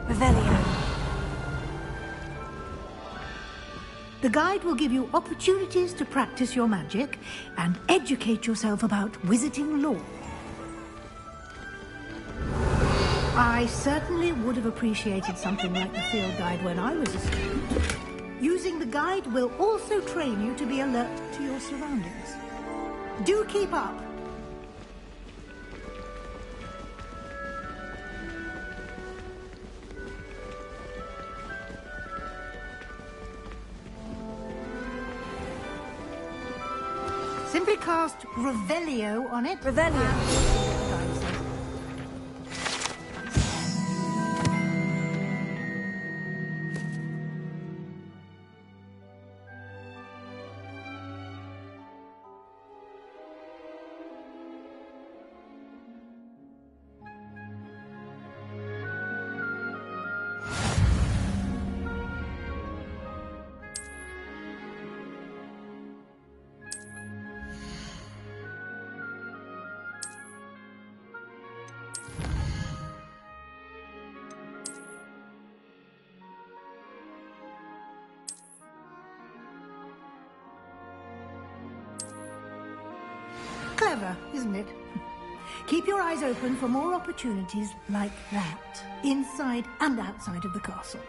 B: Revelio.
J: The guide will give you opportunities to practice your magic and educate yourself about wizarding lore. I certainly would have appreciated something like the field guide when I was a student. Using the guide will also train you to be alert to your surroundings. Do keep up. Simply cast Revelio on it.
B: Revelio.
J: Clever, isn't it? Keep your eyes open for more opportunities like that, inside and outside of the castle.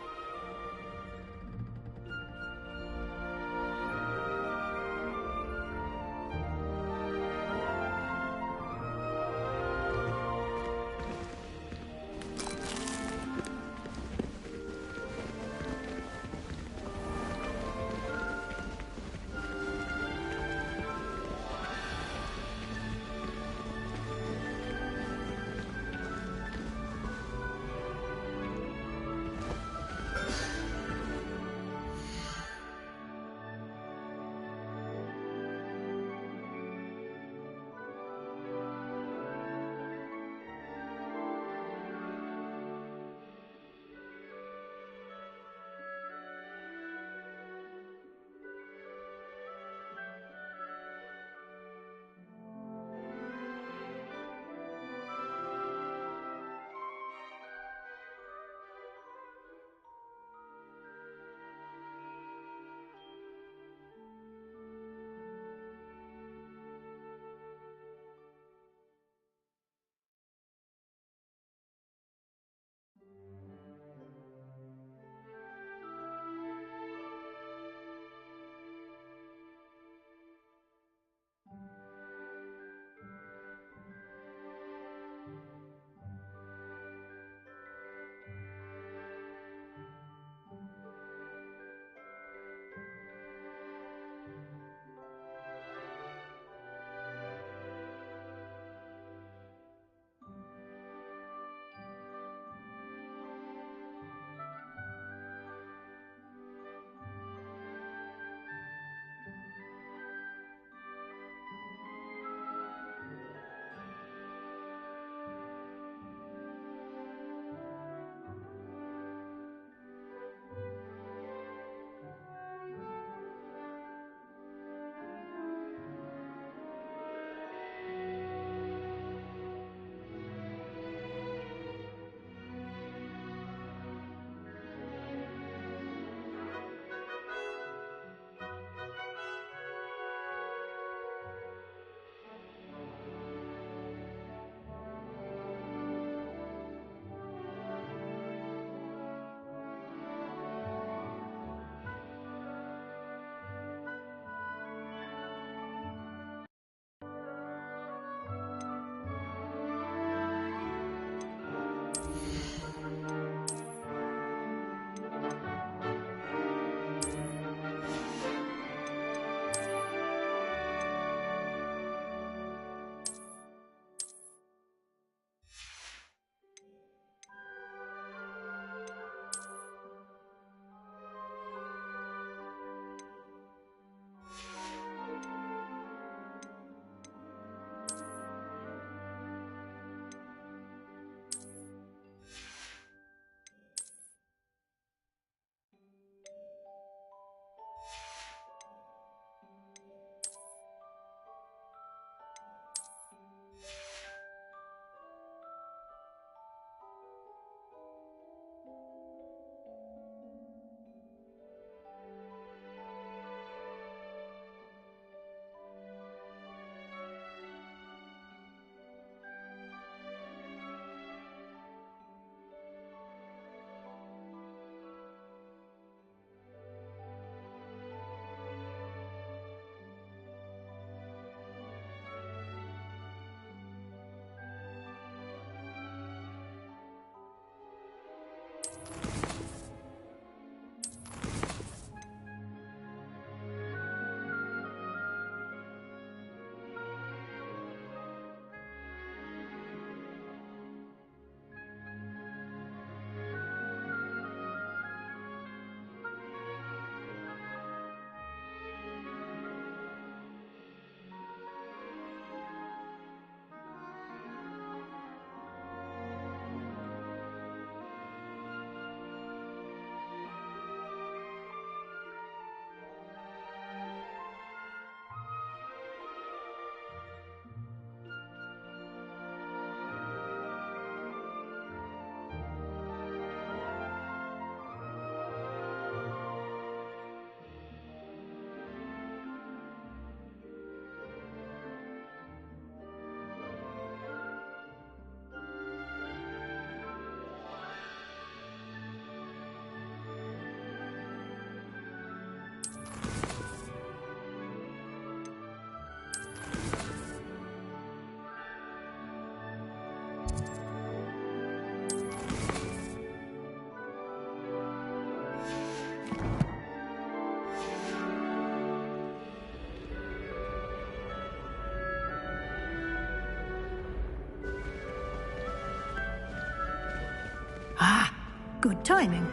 J: Good timing.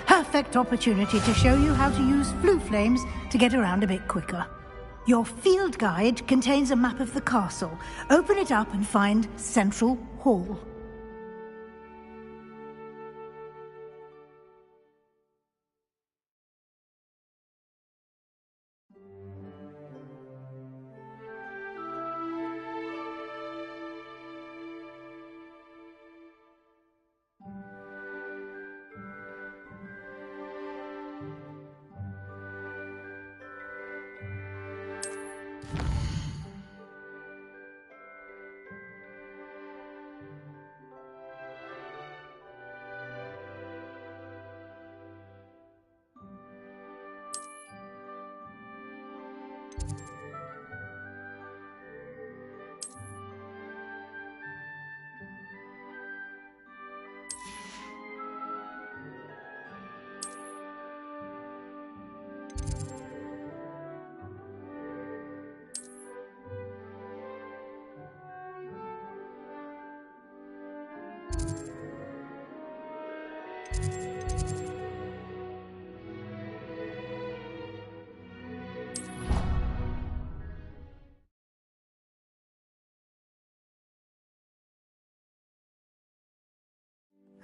J: Perfect opportunity to show you how to use flue flames to get around a bit quicker. Your field guide contains a map of the castle. Open it up and find Central Hall.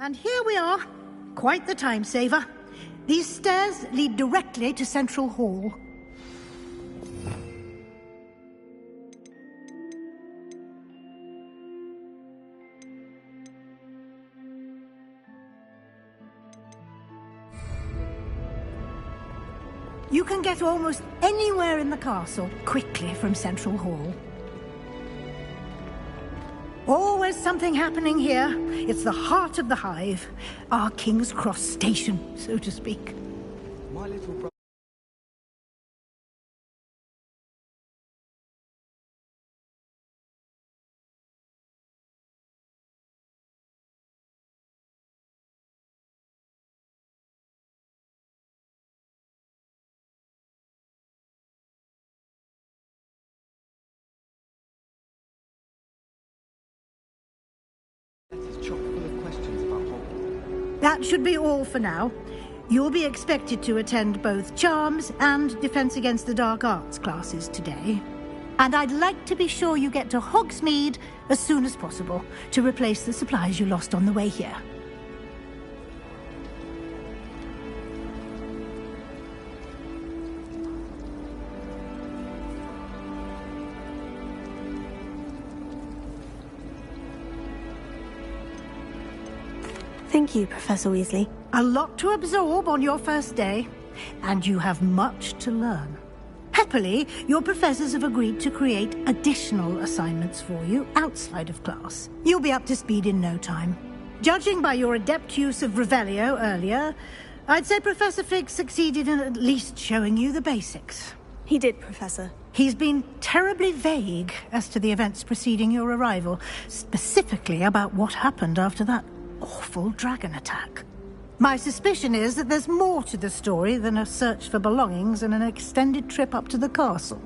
J: And here we are. Quite the time saver. These stairs lead directly to Central Hall. You can get almost anywhere in the castle quickly from Central Hall. Always something happening here. It's the heart of the hive. Our King's Cross station, so to speak.
L: My little brother. Chock full of questions about Hogwarts.
J: That should be all for now. You'll be expected to attend both Charms and Defense Against the Dark Arts classes today. And I'd like to be sure you get to Hogsmeade as soon as possible to replace the supplies you lost on the way here.
O: Thank you, Professor Weasley.
J: A lot to absorb on your first day, and you have much to learn. Happily, your professors have agreed to create additional assignments for you outside of class. You'll be up to speed in no time. Judging by your adept use of Revelio earlier, I'd say Professor Fig succeeded in at least showing you the basics.
O: He did, Professor.
J: He's been terribly vague as to the events preceding your arrival, specifically about what happened after that awful dragon attack. My suspicion is that there's more to the story than a search for belongings and an extended trip up to the castle.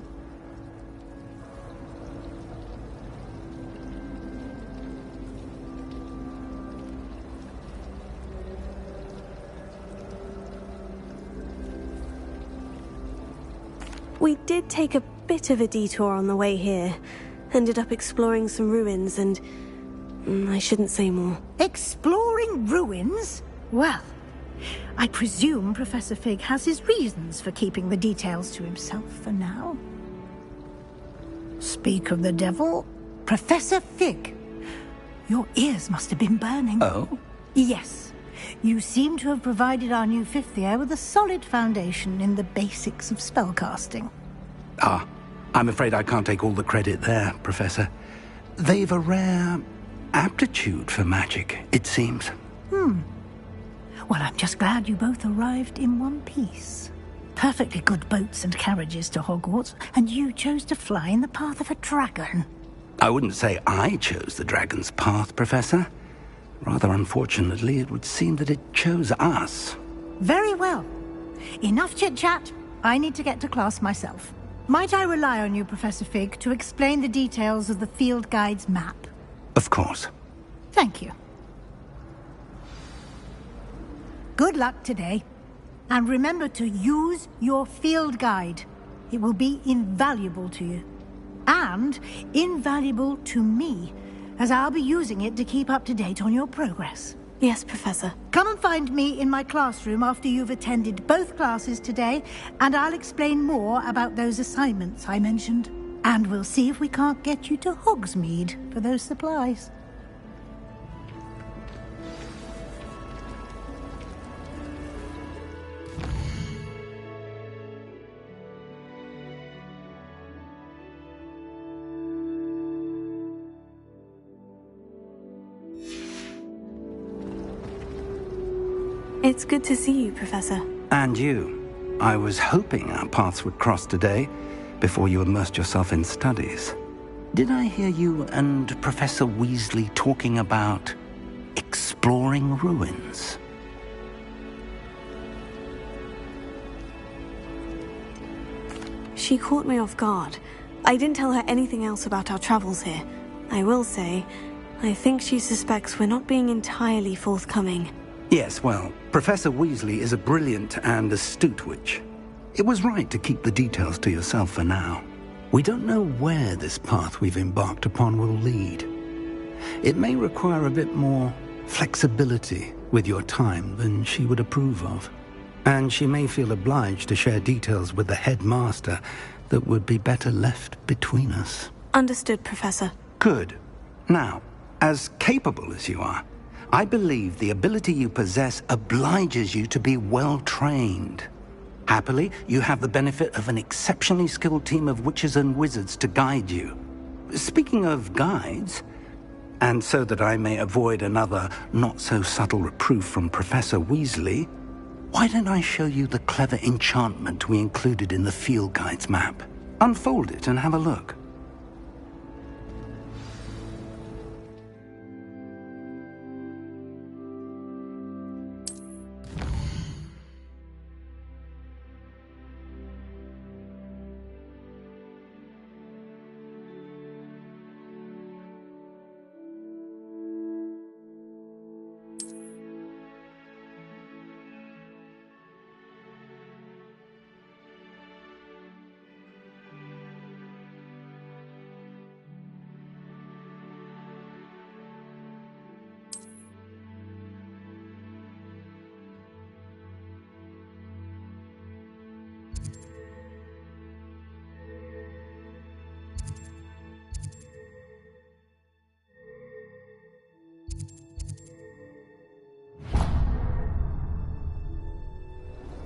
O: We did take a bit of a detour on the way here. Ended up exploring some ruins and... I shouldn't say more.
J: Exploring ruins? Well, I presume Professor Fig has his reasons for keeping the details to himself for now. Speak of the devil, Professor Fig. Your ears must have been burning.
C: Oh?
J: Yes. You seem to have provided our new fifth year with a solid foundation in the basics of spellcasting.
C: Ah, I'm afraid I can't take all the credit there, Professor. They've a rare aptitude for magic, it seems.
J: Well, I'm just glad you both arrived in one piece. Perfectly good boats and carriages to Hogwarts, and you chose to fly in the path of a dragon.
C: I wouldn't say I chose the dragon's path, Professor. Rather unfortunately, it would seem that it chose us.
J: Very well. Enough chit-chat. I need to get to class myself. Might I rely on you, Professor Fig, to explain the details of the field guide's map?
C: Of course.
J: Thank you. Good luck today. And remember to use your field guide. It will be invaluable to you. And invaluable to me, as I'll be using it to keep up to date on your progress.
B: Yes, Professor.
J: Come and find me in my classroom after you've attended both classes today, and I'll explain more about those assignments I mentioned. And we'll see if we can't get you to Hogsmeade for those supplies.
B: It's good to see you, Professor.
C: And you. I was hoping our paths would cross today, before you immersed yourself in studies. Did I hear you and Professor Weasley talking about exploring ruins?
B: She caught me off guard. I didn't tell her anything else about our travels here. I will say, I think she suspects we're not being entirely forthcoming.
C: Yes, well, Professor Weasley is a brilliant and astute witch. It was right to keep the details to yourself for now. We don't know where this path we've embarked upon will lead. It may require a bit more flexibility with your time than she would approve of. And she may feel obliged to share details with the headmaster that would be better left between us.
B: Understood, Professor.
C: Good. Now, as capable as you are, I believe the ability you possess obliges you to be well trained. Happily, you have the benefit of an exceptionally skilled team of witches and wizards to guide you. Speaking of guides, and so that I may avoid another not-so-subtle reproof from Professor Weasley, why don't I show you the clever enchantment we included in the field guide's map? Unfold it and have a look.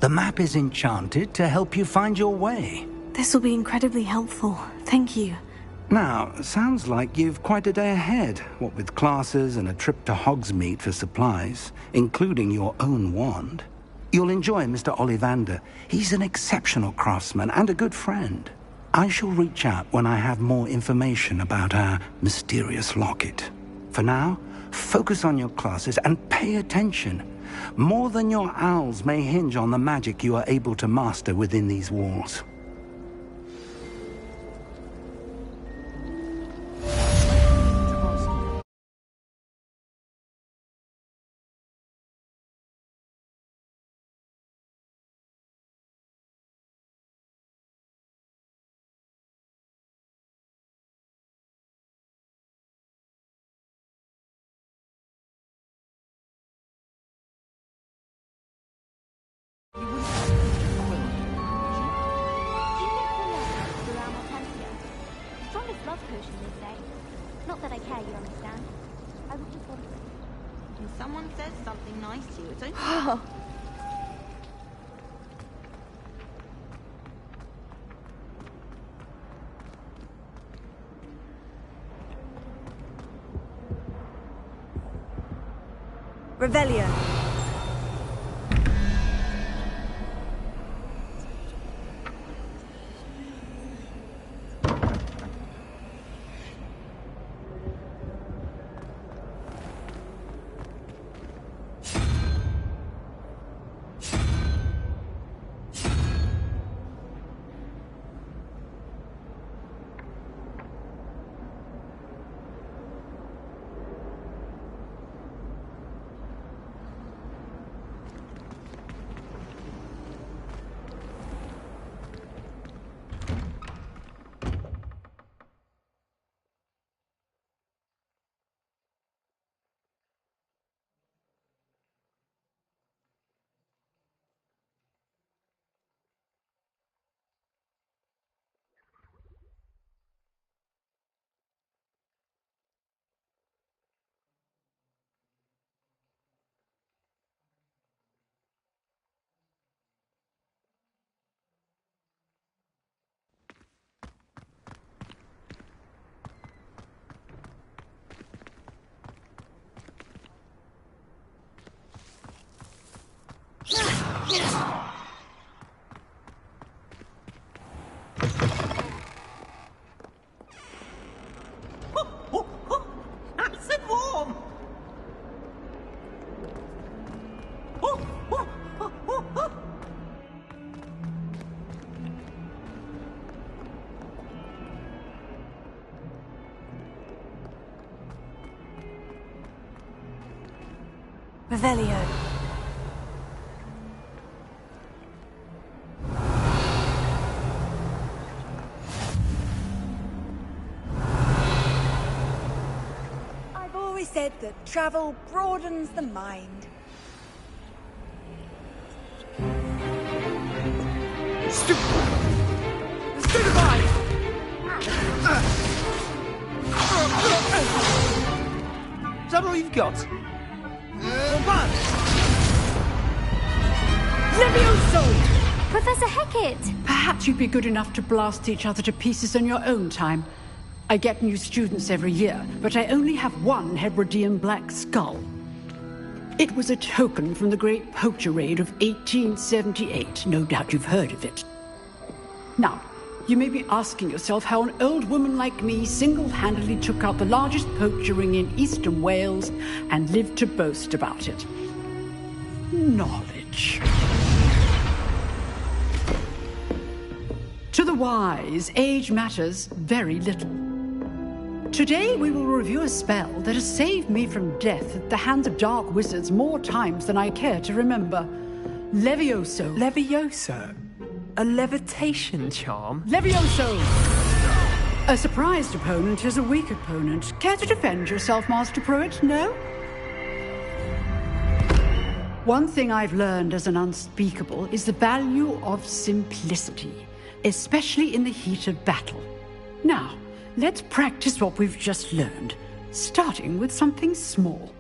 C: The map is enchanted to help you find your way.
B: This will be incredibly helpful. Thank you.
C: Now, sounds like you've quite a day ahead, what with classes and a trip to Hogsmeade for supplies, including your own wand. You'll enjoy Mr. Ollivander. He's an exceptional craftsman and a good friend. I shall reach out when I have more information about our mysterious locket. For now, focus on your classes and pay attention. More than your owls may hinge on the magic you are able to master within these walls.
Q: Not that I care, you understand. I would just want to...
M: When someone says something nice to you, it's only...
O: Revelio.
F: Nice and warm.
B: Revelio.
R: I've always said that travel broadens the mind.
F: Stupefy! Is that all you've got?
S: Levioso!
N: Professor Hecat!
S: Perhaps you'd be good enough to blast each other to pieces in your own time. I get new students every year, but I only have one Hebridean black skull. It was a token from the Great Poacher Raid of 1878. No doubt you've heard of it. Now, you may be asking yourself how an old woman like me single-handedly took out the largest poacher ring in eastern Wales and lived to boast about it. Knowledge. To the wise, age matters very little. Today we will review a spell that has saved me from death at the hands of dark wizards more times than I care to remember. Levioso.
L: Levioso? A levitation charm?
S: Levioso! A surprised opponent is a weak opponent. Care to defend yourself, Master Pruitt? No? One thing I've learned as an unspeakable is the value of simplicity, especially in the heat of battle. Now, let's practice what we've just learned, starting with something small.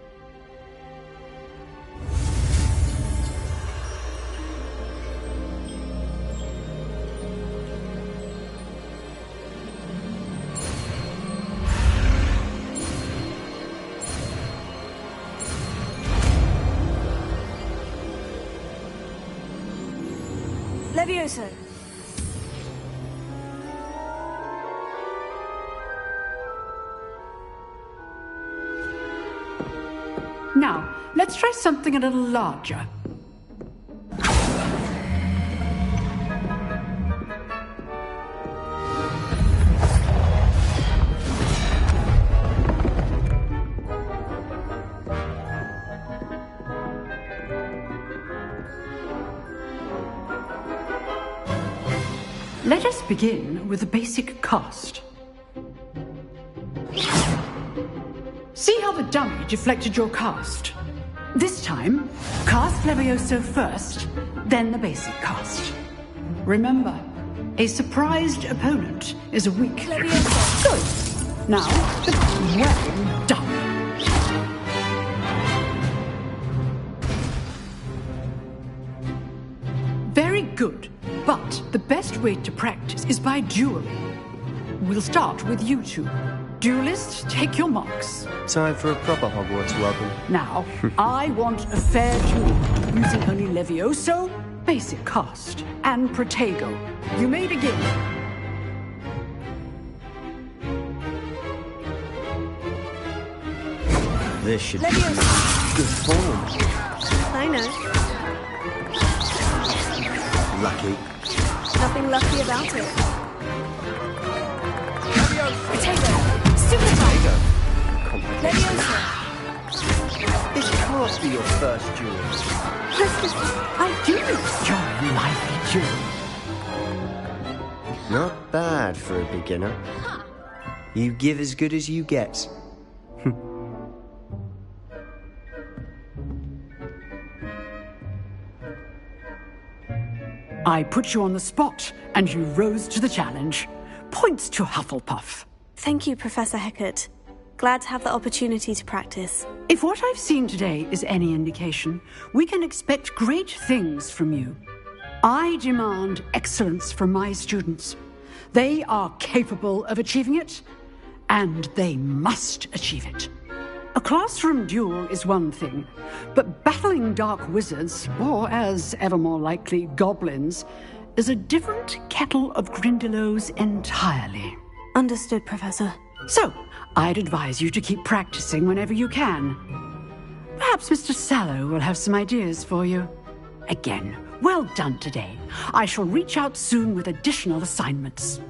B: Levioso.
S: Now, let's try something a little larger. Let us begin with the basic cast. See how the dummy deflected your cast? This time, cast Levioso first, then the basic cast. Remember, a surprised opponent is a weak Levioso. Good. Now, well done. Very good. But the best way to practice is by dueling. We'll start with you two. Duelists, take your marks.
T: Time for a proper Hogwarts welcome.
S: Now, I want a fair duel, using only Levioso, basic cast, and Protego. You may begin.
T: This should be
B: Levioso.
T: good form.
B: I know.
T: Lucky.
B: Nothing lucky about it.
F: Potato!
B: Super
F: Potato!
B: Levioso.
T: This can't be your first duel.
S: I do enjoy lively duel.
T: Not bad for a beginner. You give as good as you get.
S: I put you on the spot, and you rose to the challenge. Points to Hufflepuff.
B: Thank you, Professor Hecat. Glad to have the opportunity to practice.
S: If what I've seen today is any indication, we can expect great things from you. I demand excellence from my students. They are capable of achieving it, and they must achieve it. A classroom duel is one thing, but battling dark wizards, or as ever more likely, goblins, is a different kettle of Grindylows entirely.
B: Understood, Professor.
S: So, I'd advise you to keep practicing whenever you can. Perhaps Mr. Sallow will have some ideas for you. Again, well done today. I shall reach out soon with additional assignments.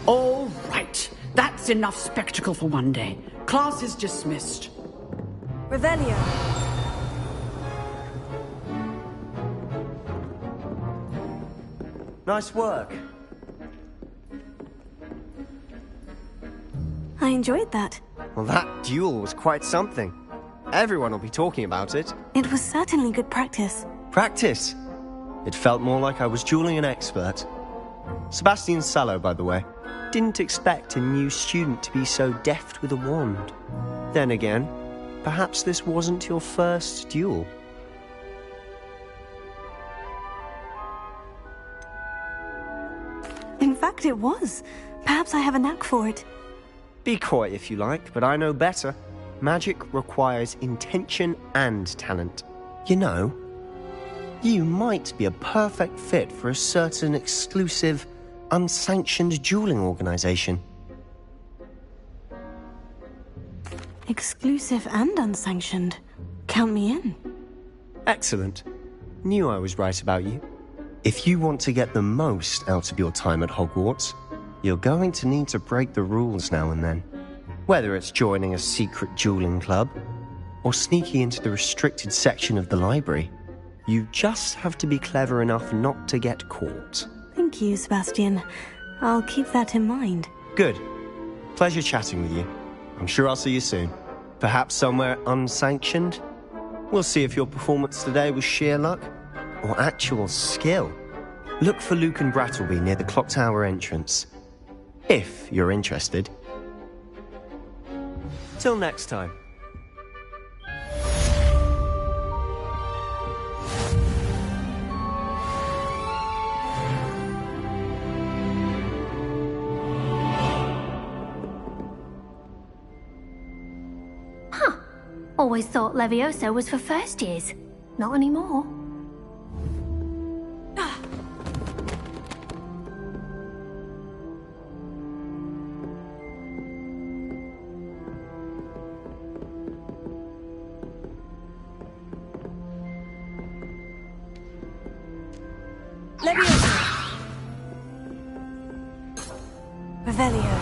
S: All right. That's enough spectacle for one day. Class is dismissed.
R: Revelio.
T: Nice work.
B: I enjoyed that.
T: Well, that duel was quite something. Everyone will be talking about it.
B: It was certainly good practice.
T: Practice? It felt more like I was dueling an expert. Sebastian Sallow, by the way. Didn't expect a new student to be so deft with a wand. Then again, perhaps this wasn't your first duel.
B: In fact, it was. Perhaps I have a knack for it.
T: Be coy if you like, but I know better. Magic requires intention and talent. You know, you might be a perfect fit for a certain exclusive, unsanctioned dueling organization.
B: Exclusive and unsanctioned. Count me in.
T: Excellent. Knew I was right about you. If you want to get the most out of your time at Hogwarts, you're going to need to break the rules now and then. Whether it's joining a secret dueling club, or sneaking into the restricted section of the library, you just have to be clever enough not to get caught.
B: Thank you, Sebastian. I'll keep that in mind.
T: Good. Pleasure chatting with you. I'm sure I'll see you soon. Perhaps somewhere unsanctioned? We'll see if your performance today was sheer luck or actual skill. Look for Luke and Brattleby near the clock tower entrance. If you're interested. Till next time.
U: Always thought Levioso was for first years. Not anymore.
R: Levioso. Revelio.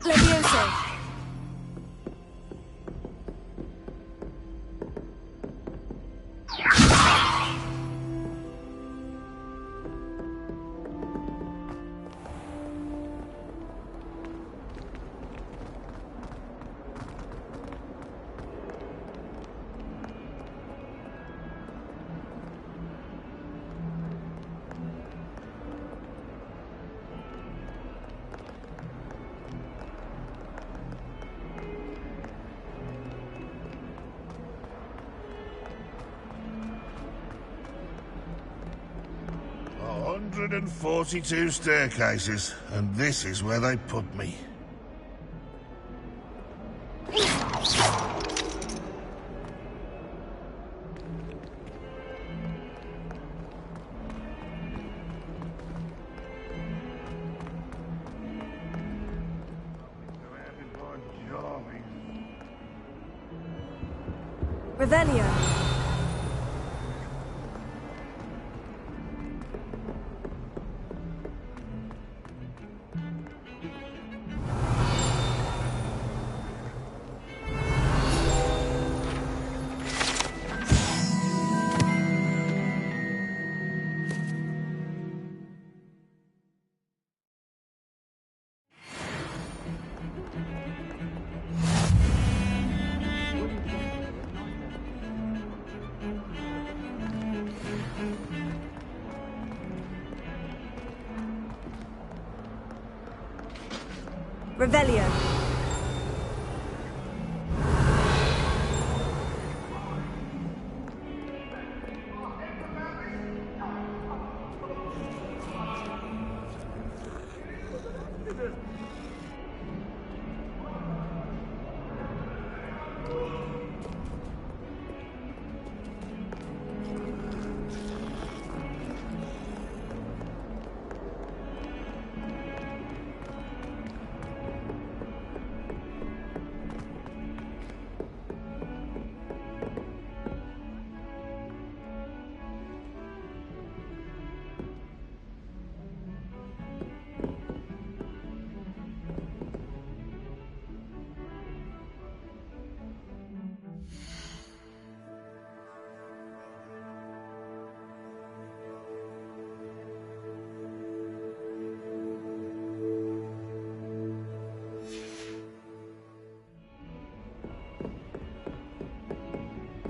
R: Levioso.
V: A 142 staircases, and this is where they put me.
R: Revelio. Revelio.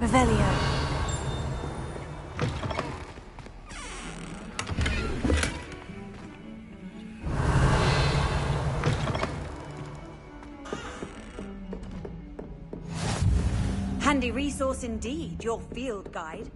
B: Revelio.
R: Handy resource indeed, your field guide.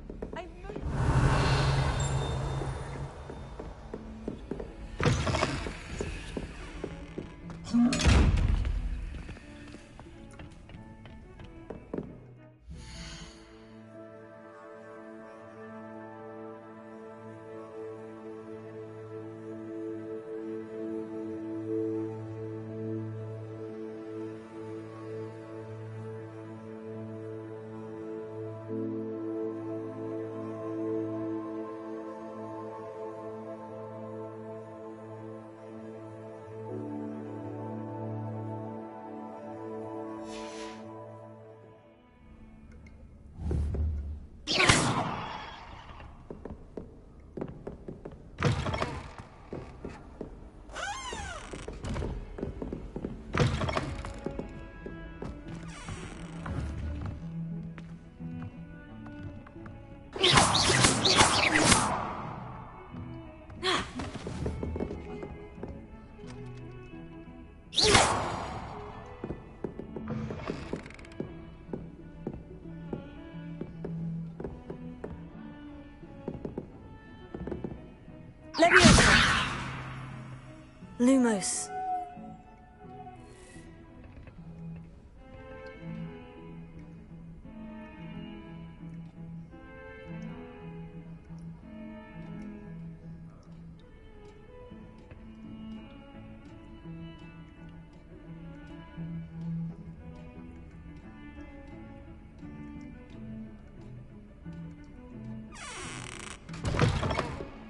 B: Lumos.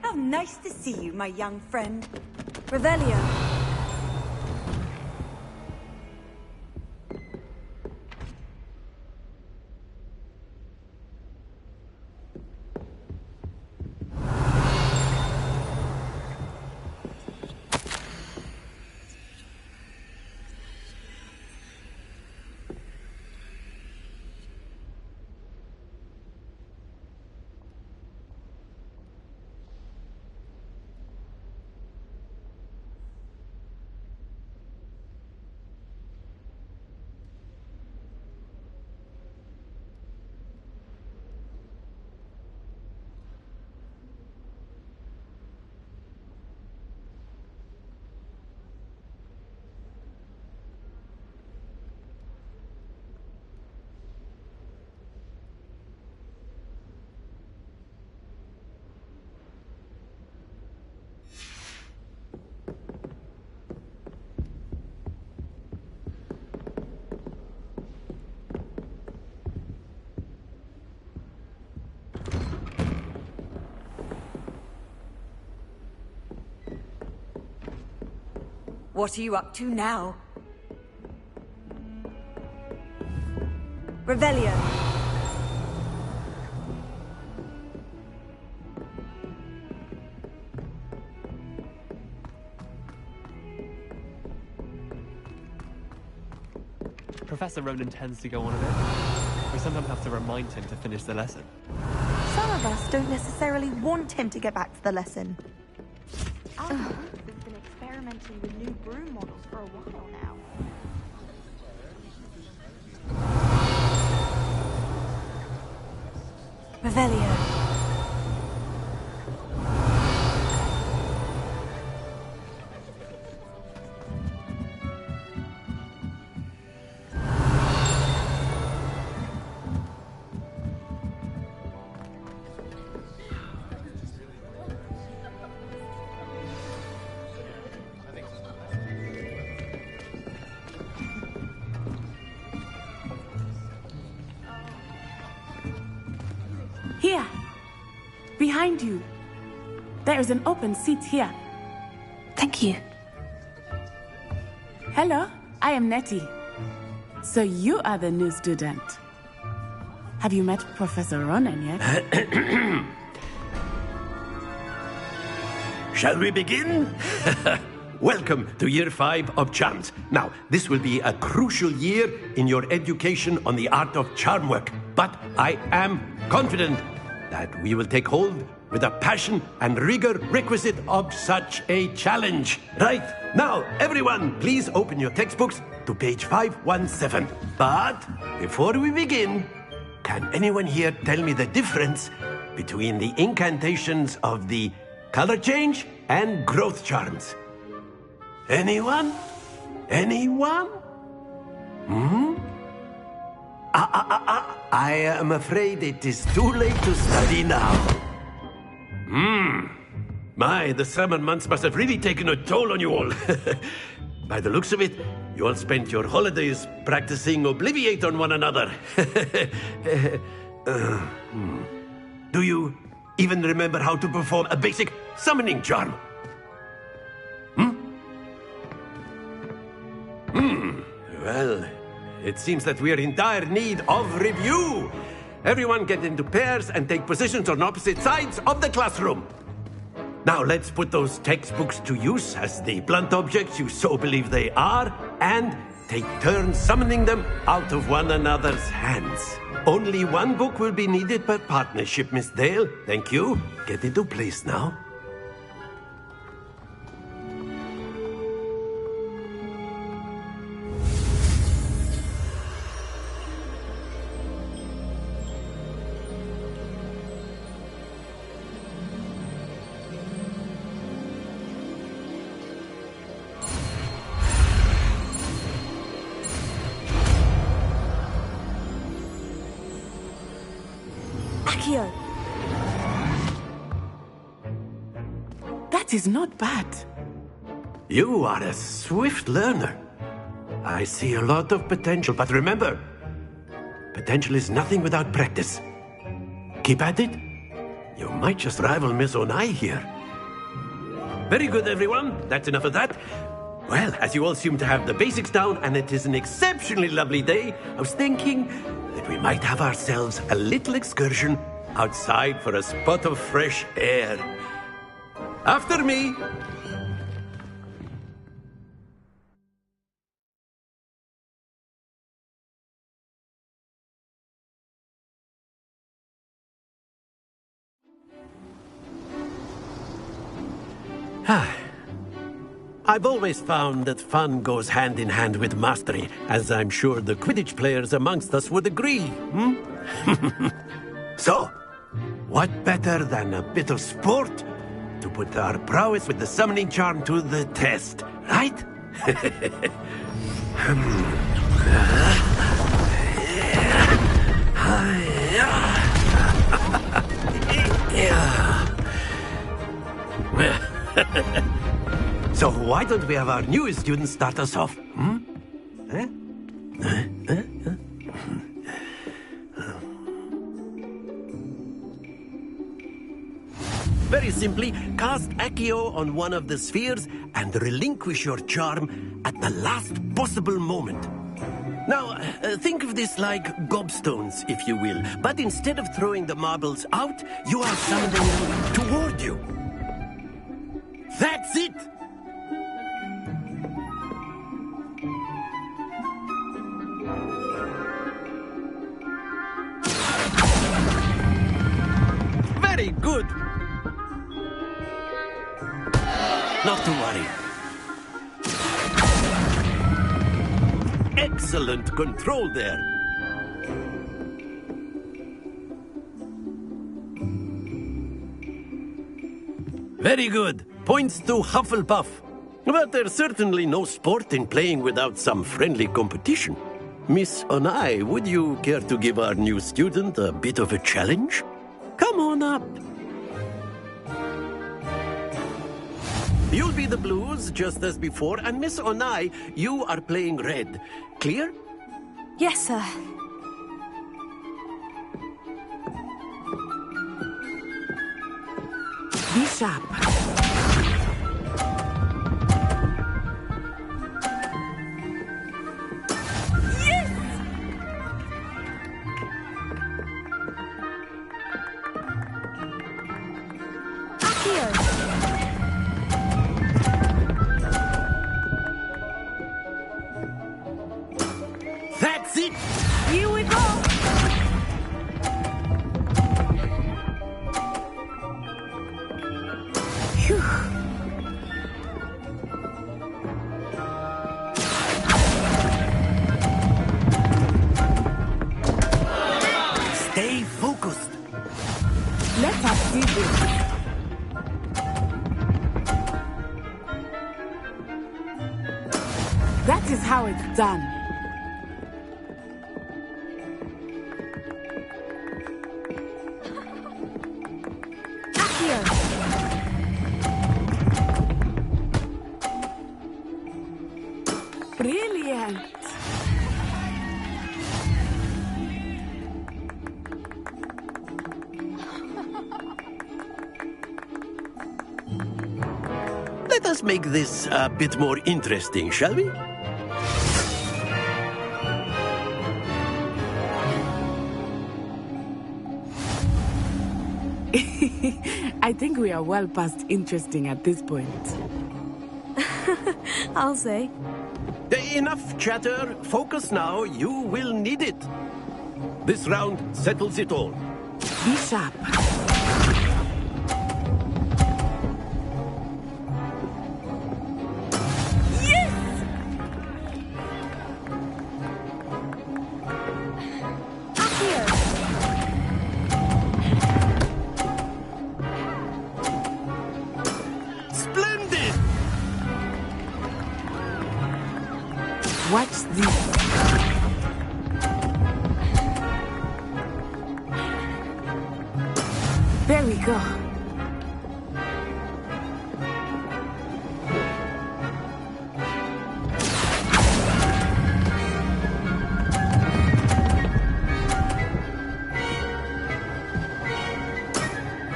R: How nice to see you, my young friend.
B: Revelio.
R: What are you up to now? Revelio.
A: Professor Ronan tends to go on a bit. We sometimes have to remind him to finish the lesson.
O: Some of us don't necessarily want him to get back to the lesson.
M: Our group has been experimenting with new broom models for a while now.
B: Revelio.
E: Here, behind you. There is an open seat here.
B: Thank you.
E: Hello, I am Nettie. So you are the new student. Have you met Professor Ronan yet?
W: Shall we begin?
D: welcome to Year 5 of Charms. Now, this will be a crucial year in your education on the art of charm work, but I am confident that we will take hold with the passion and rigor requisite of such a challenge. Right, now, everyone, please open your textbooks to page 517. But before we begin, can anyone here tell me the difference between the incantations of the color change and growth charms? Anyone? Anyone? I am afraid it is too late to study now. My, the summer months must have really taken a toll on you all. By the looks of it, you all spent your holidays practicing Obliviate on one another. Do you even remember how to perform a basic summoning charm? Well, it seems that we are in dire need of review. Everyone get into pairs and take positions on opposite sides of the classroom. Now let's put those textbooks to use as the blunt objects you so believe they are, and take turns summoning them out of one another's hands. Only one book will be needed per partnership, Miss Dale. Thank you. Get into place now.
E: That is not bad.
D: You are a swift learner. I see a lot of potential, but remember, potential is nothing without practice. Keep at it. You might just rival Miss Onai here. Very good, everyone. That's enough of that. Well, as you all seem to have the basics down, and it is an exceptionally lovely day, I was thinking that we might have ourselves a little excursion outside for a spot of fresh air. After me. I've always found that fun goes hand in hand with mastery, as I'm sure the Quidditch players amongst us would agree. So, what better than a bit of sport to put our prowess with the summoning charm to the test, right? So why don't we have our newest student start us off? Very simply, cast Accio on one of the spheres and relinquish your charm at the last possible moment. Now, think of this like gobstones, if you will, but instead of throwing the marbles out, you are summoning them toward you. That's it! Very good! Not to worry. Excellent control there. Very good. Points to Hufflepuff. But there's certainly no sport in playing without some friendly competition. Miss Onai, would you care to give our new student a bit of a challenge? Come on up. You'll be the blues, just as before, and Miss Onai, you are playing red. Clear?
B: Yes, sir.
E: Be sharp.
D: That's it!
E: Here we go! Phew.
D: Stay focused.
E: Let us see this. That is how it's done. Brilliant.
D: Let us make this a bit more interesting, shall we?
E: I think we are well past interesting at this point.
B: I'll say.
D: Enough chatter. Focus now. You will need it. This round settles it all.
E: Be sharp.
D: Splendid!
E: Watch this. There we go.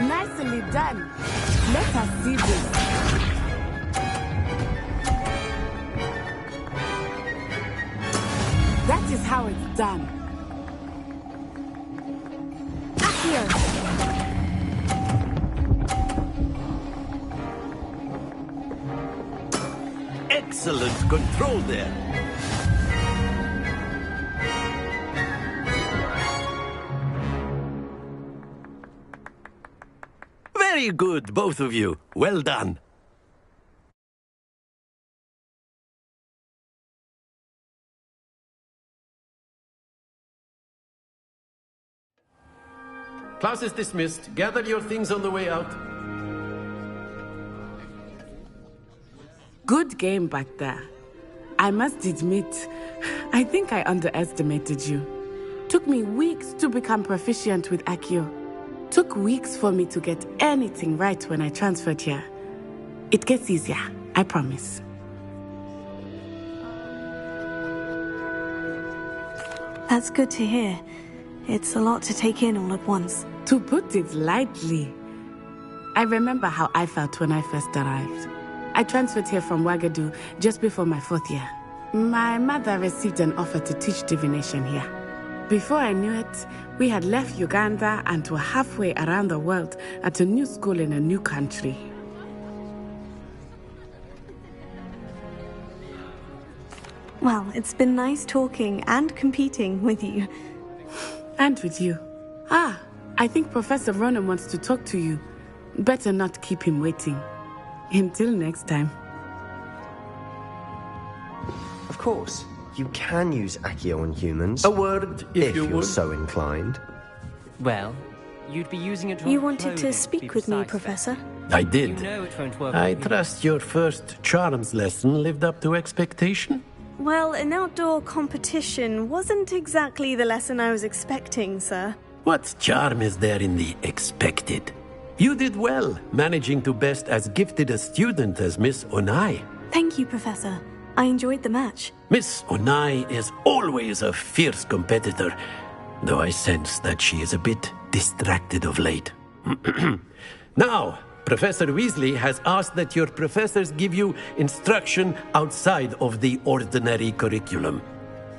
E: Nicely done. Let us see this. That is how it's done.
D: Excellent control there. Very good, both of you. Well done. Class is dismissed. Gather your things on the way out.
E: Good game back there. I must admit, I think I underestimated you. Took me weeks to become proficient with Accio. Took weeks for me to get anything right when I transferred here. It gets easier, I promise.
B: That's good to hear. It's a lot to take in all at once.
E: To put it lightly, I remember how I felt when I first arrived. I transferred here from Wagadu just before my 4th year. My mother received an offer to teach divination here. Before I knew it, we had left Uganda and were halfway around the world at a new school in a new country.
B: Well, it's been nice talking and competing with you.
E: And with you. Ah, I think Professor Ronan wants to talk to you. Better not keep him waiting. Until next time.
T: Of course, you can use Accio on humans.
D: A word, if you
T: you're
D: would.
T: so inclined.
L: Well, you'd be using it on
B: You wanted to
L: clothing,
B: speak
L: be
B: with me,
L: precise,
B: Professor?
D: I did.
L: You know it won't work
D: I
L: with me.
D: trust your first charms lesson lived up to expectation?
B: Well, an outdoor competition wasn't exactly the lesson I was expecting, sir.
D: What charm is there in the expected? You did well, managing to best as gifted a student as Miss Onai.
B: Thank you, Professor. I enjoyed the match.
D: Miss Onai is always a fierce competitor, though I sense that she is a bit distracted of late. Now, Professor Weasley has asked that your professors give you instruction outside of the ordinary curriculum.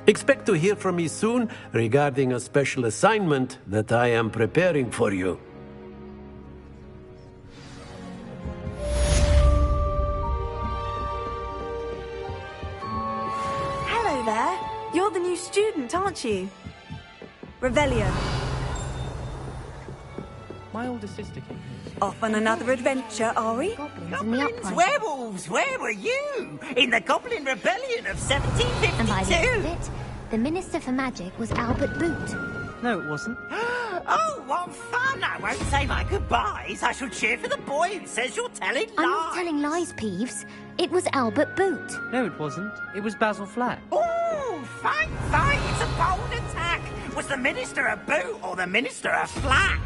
D: Expect to hear from me soon regarding a special assignment that I am preparing for you.
O: Hello there. You're the new student, aren't you? Revelio.
L: My older sister came here.
O: Off on another adventure, are we?
G: Goblins, werewolves, where were you? In the Goblin Rebellion of 1752?
U: And by the end of it, the Minister for Magic was Albert Boot.
L: No, it wasn't.
G: Oh, what fun! I won't say my goodbyes. I shall cheer for the boy who says you're telling lies.
U: I'm not telling lies, Peeves. It was Albert Boot.
L: No, it wasn't. It was Basil Flack.
G: Oh, fight, fight! It's a bold attack. Was the Minister a boot or the Minister a flack?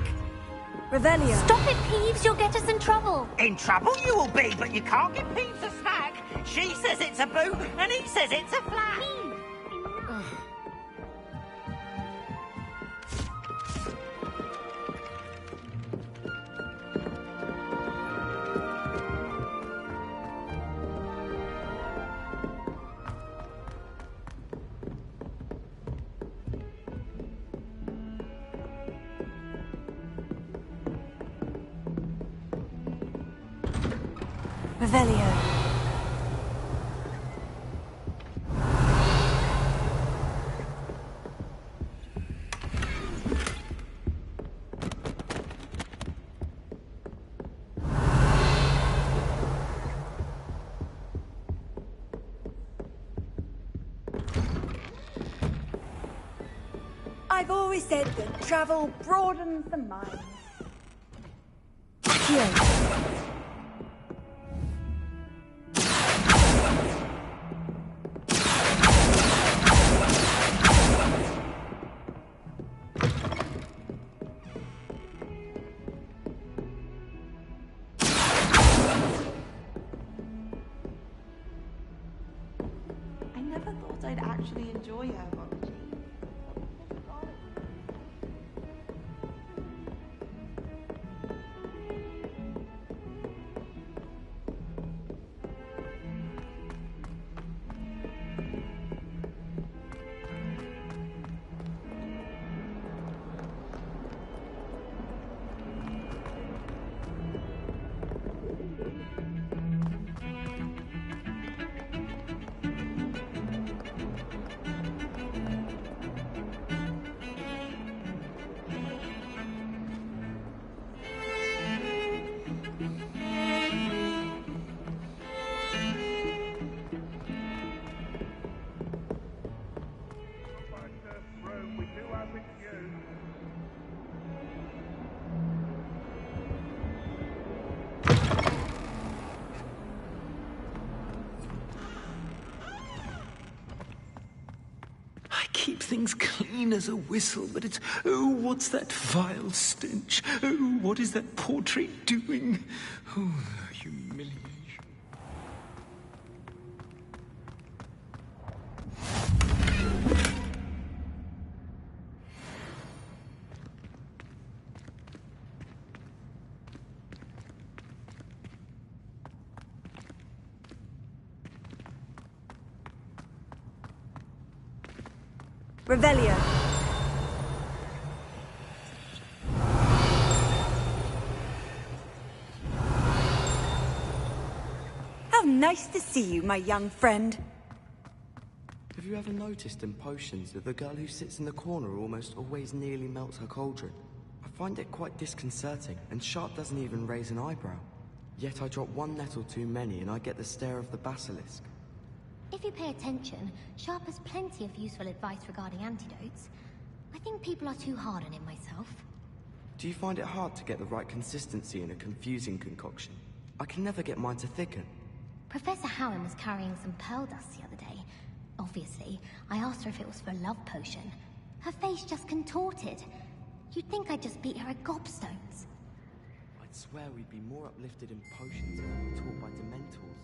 O: Revelio.
U: Stop it, Peeves. You'll get us in trouble.
G: In trouble you will be, but you can't give Peeves a snack. She says it's a boot, and he says it's a flack.
O: Revelio.
R: I've always said that travel broadens the mind.
H: I never thought I'd actually enjoy herbology.
W: Keep things clean as a whistle, but it's, oh, what's that vile stench? Oh, what is that portrait doing? Oh, the humiliation.
O: Revelio. How nice to see you, my young friend.
X: Have you ever noticed in potions that the girl who sits in the corner almost always nearly melts her cauldron? I find it quite disconcerting, and Sharp doesn't even raise an eyebrow. Yet I drop one nettle too many and I get the stare of the basilisk.
U: If you pay attention, Sharp has plenty of useful advice regarding antidotes. I think people are too hard on him myself.
X: Do you find it hard to get the right consistency in a confusing concoction? I can never get mine to thicken.
U: Professor Howard was carrying some pearl dust the other day. Obviously, I asked her if it was for a love potion. Her face just contorted. You'd think I'd just beat her at gobstones.
X: I'd swear we'd be more uplifted in potions if we were taught by Dementors.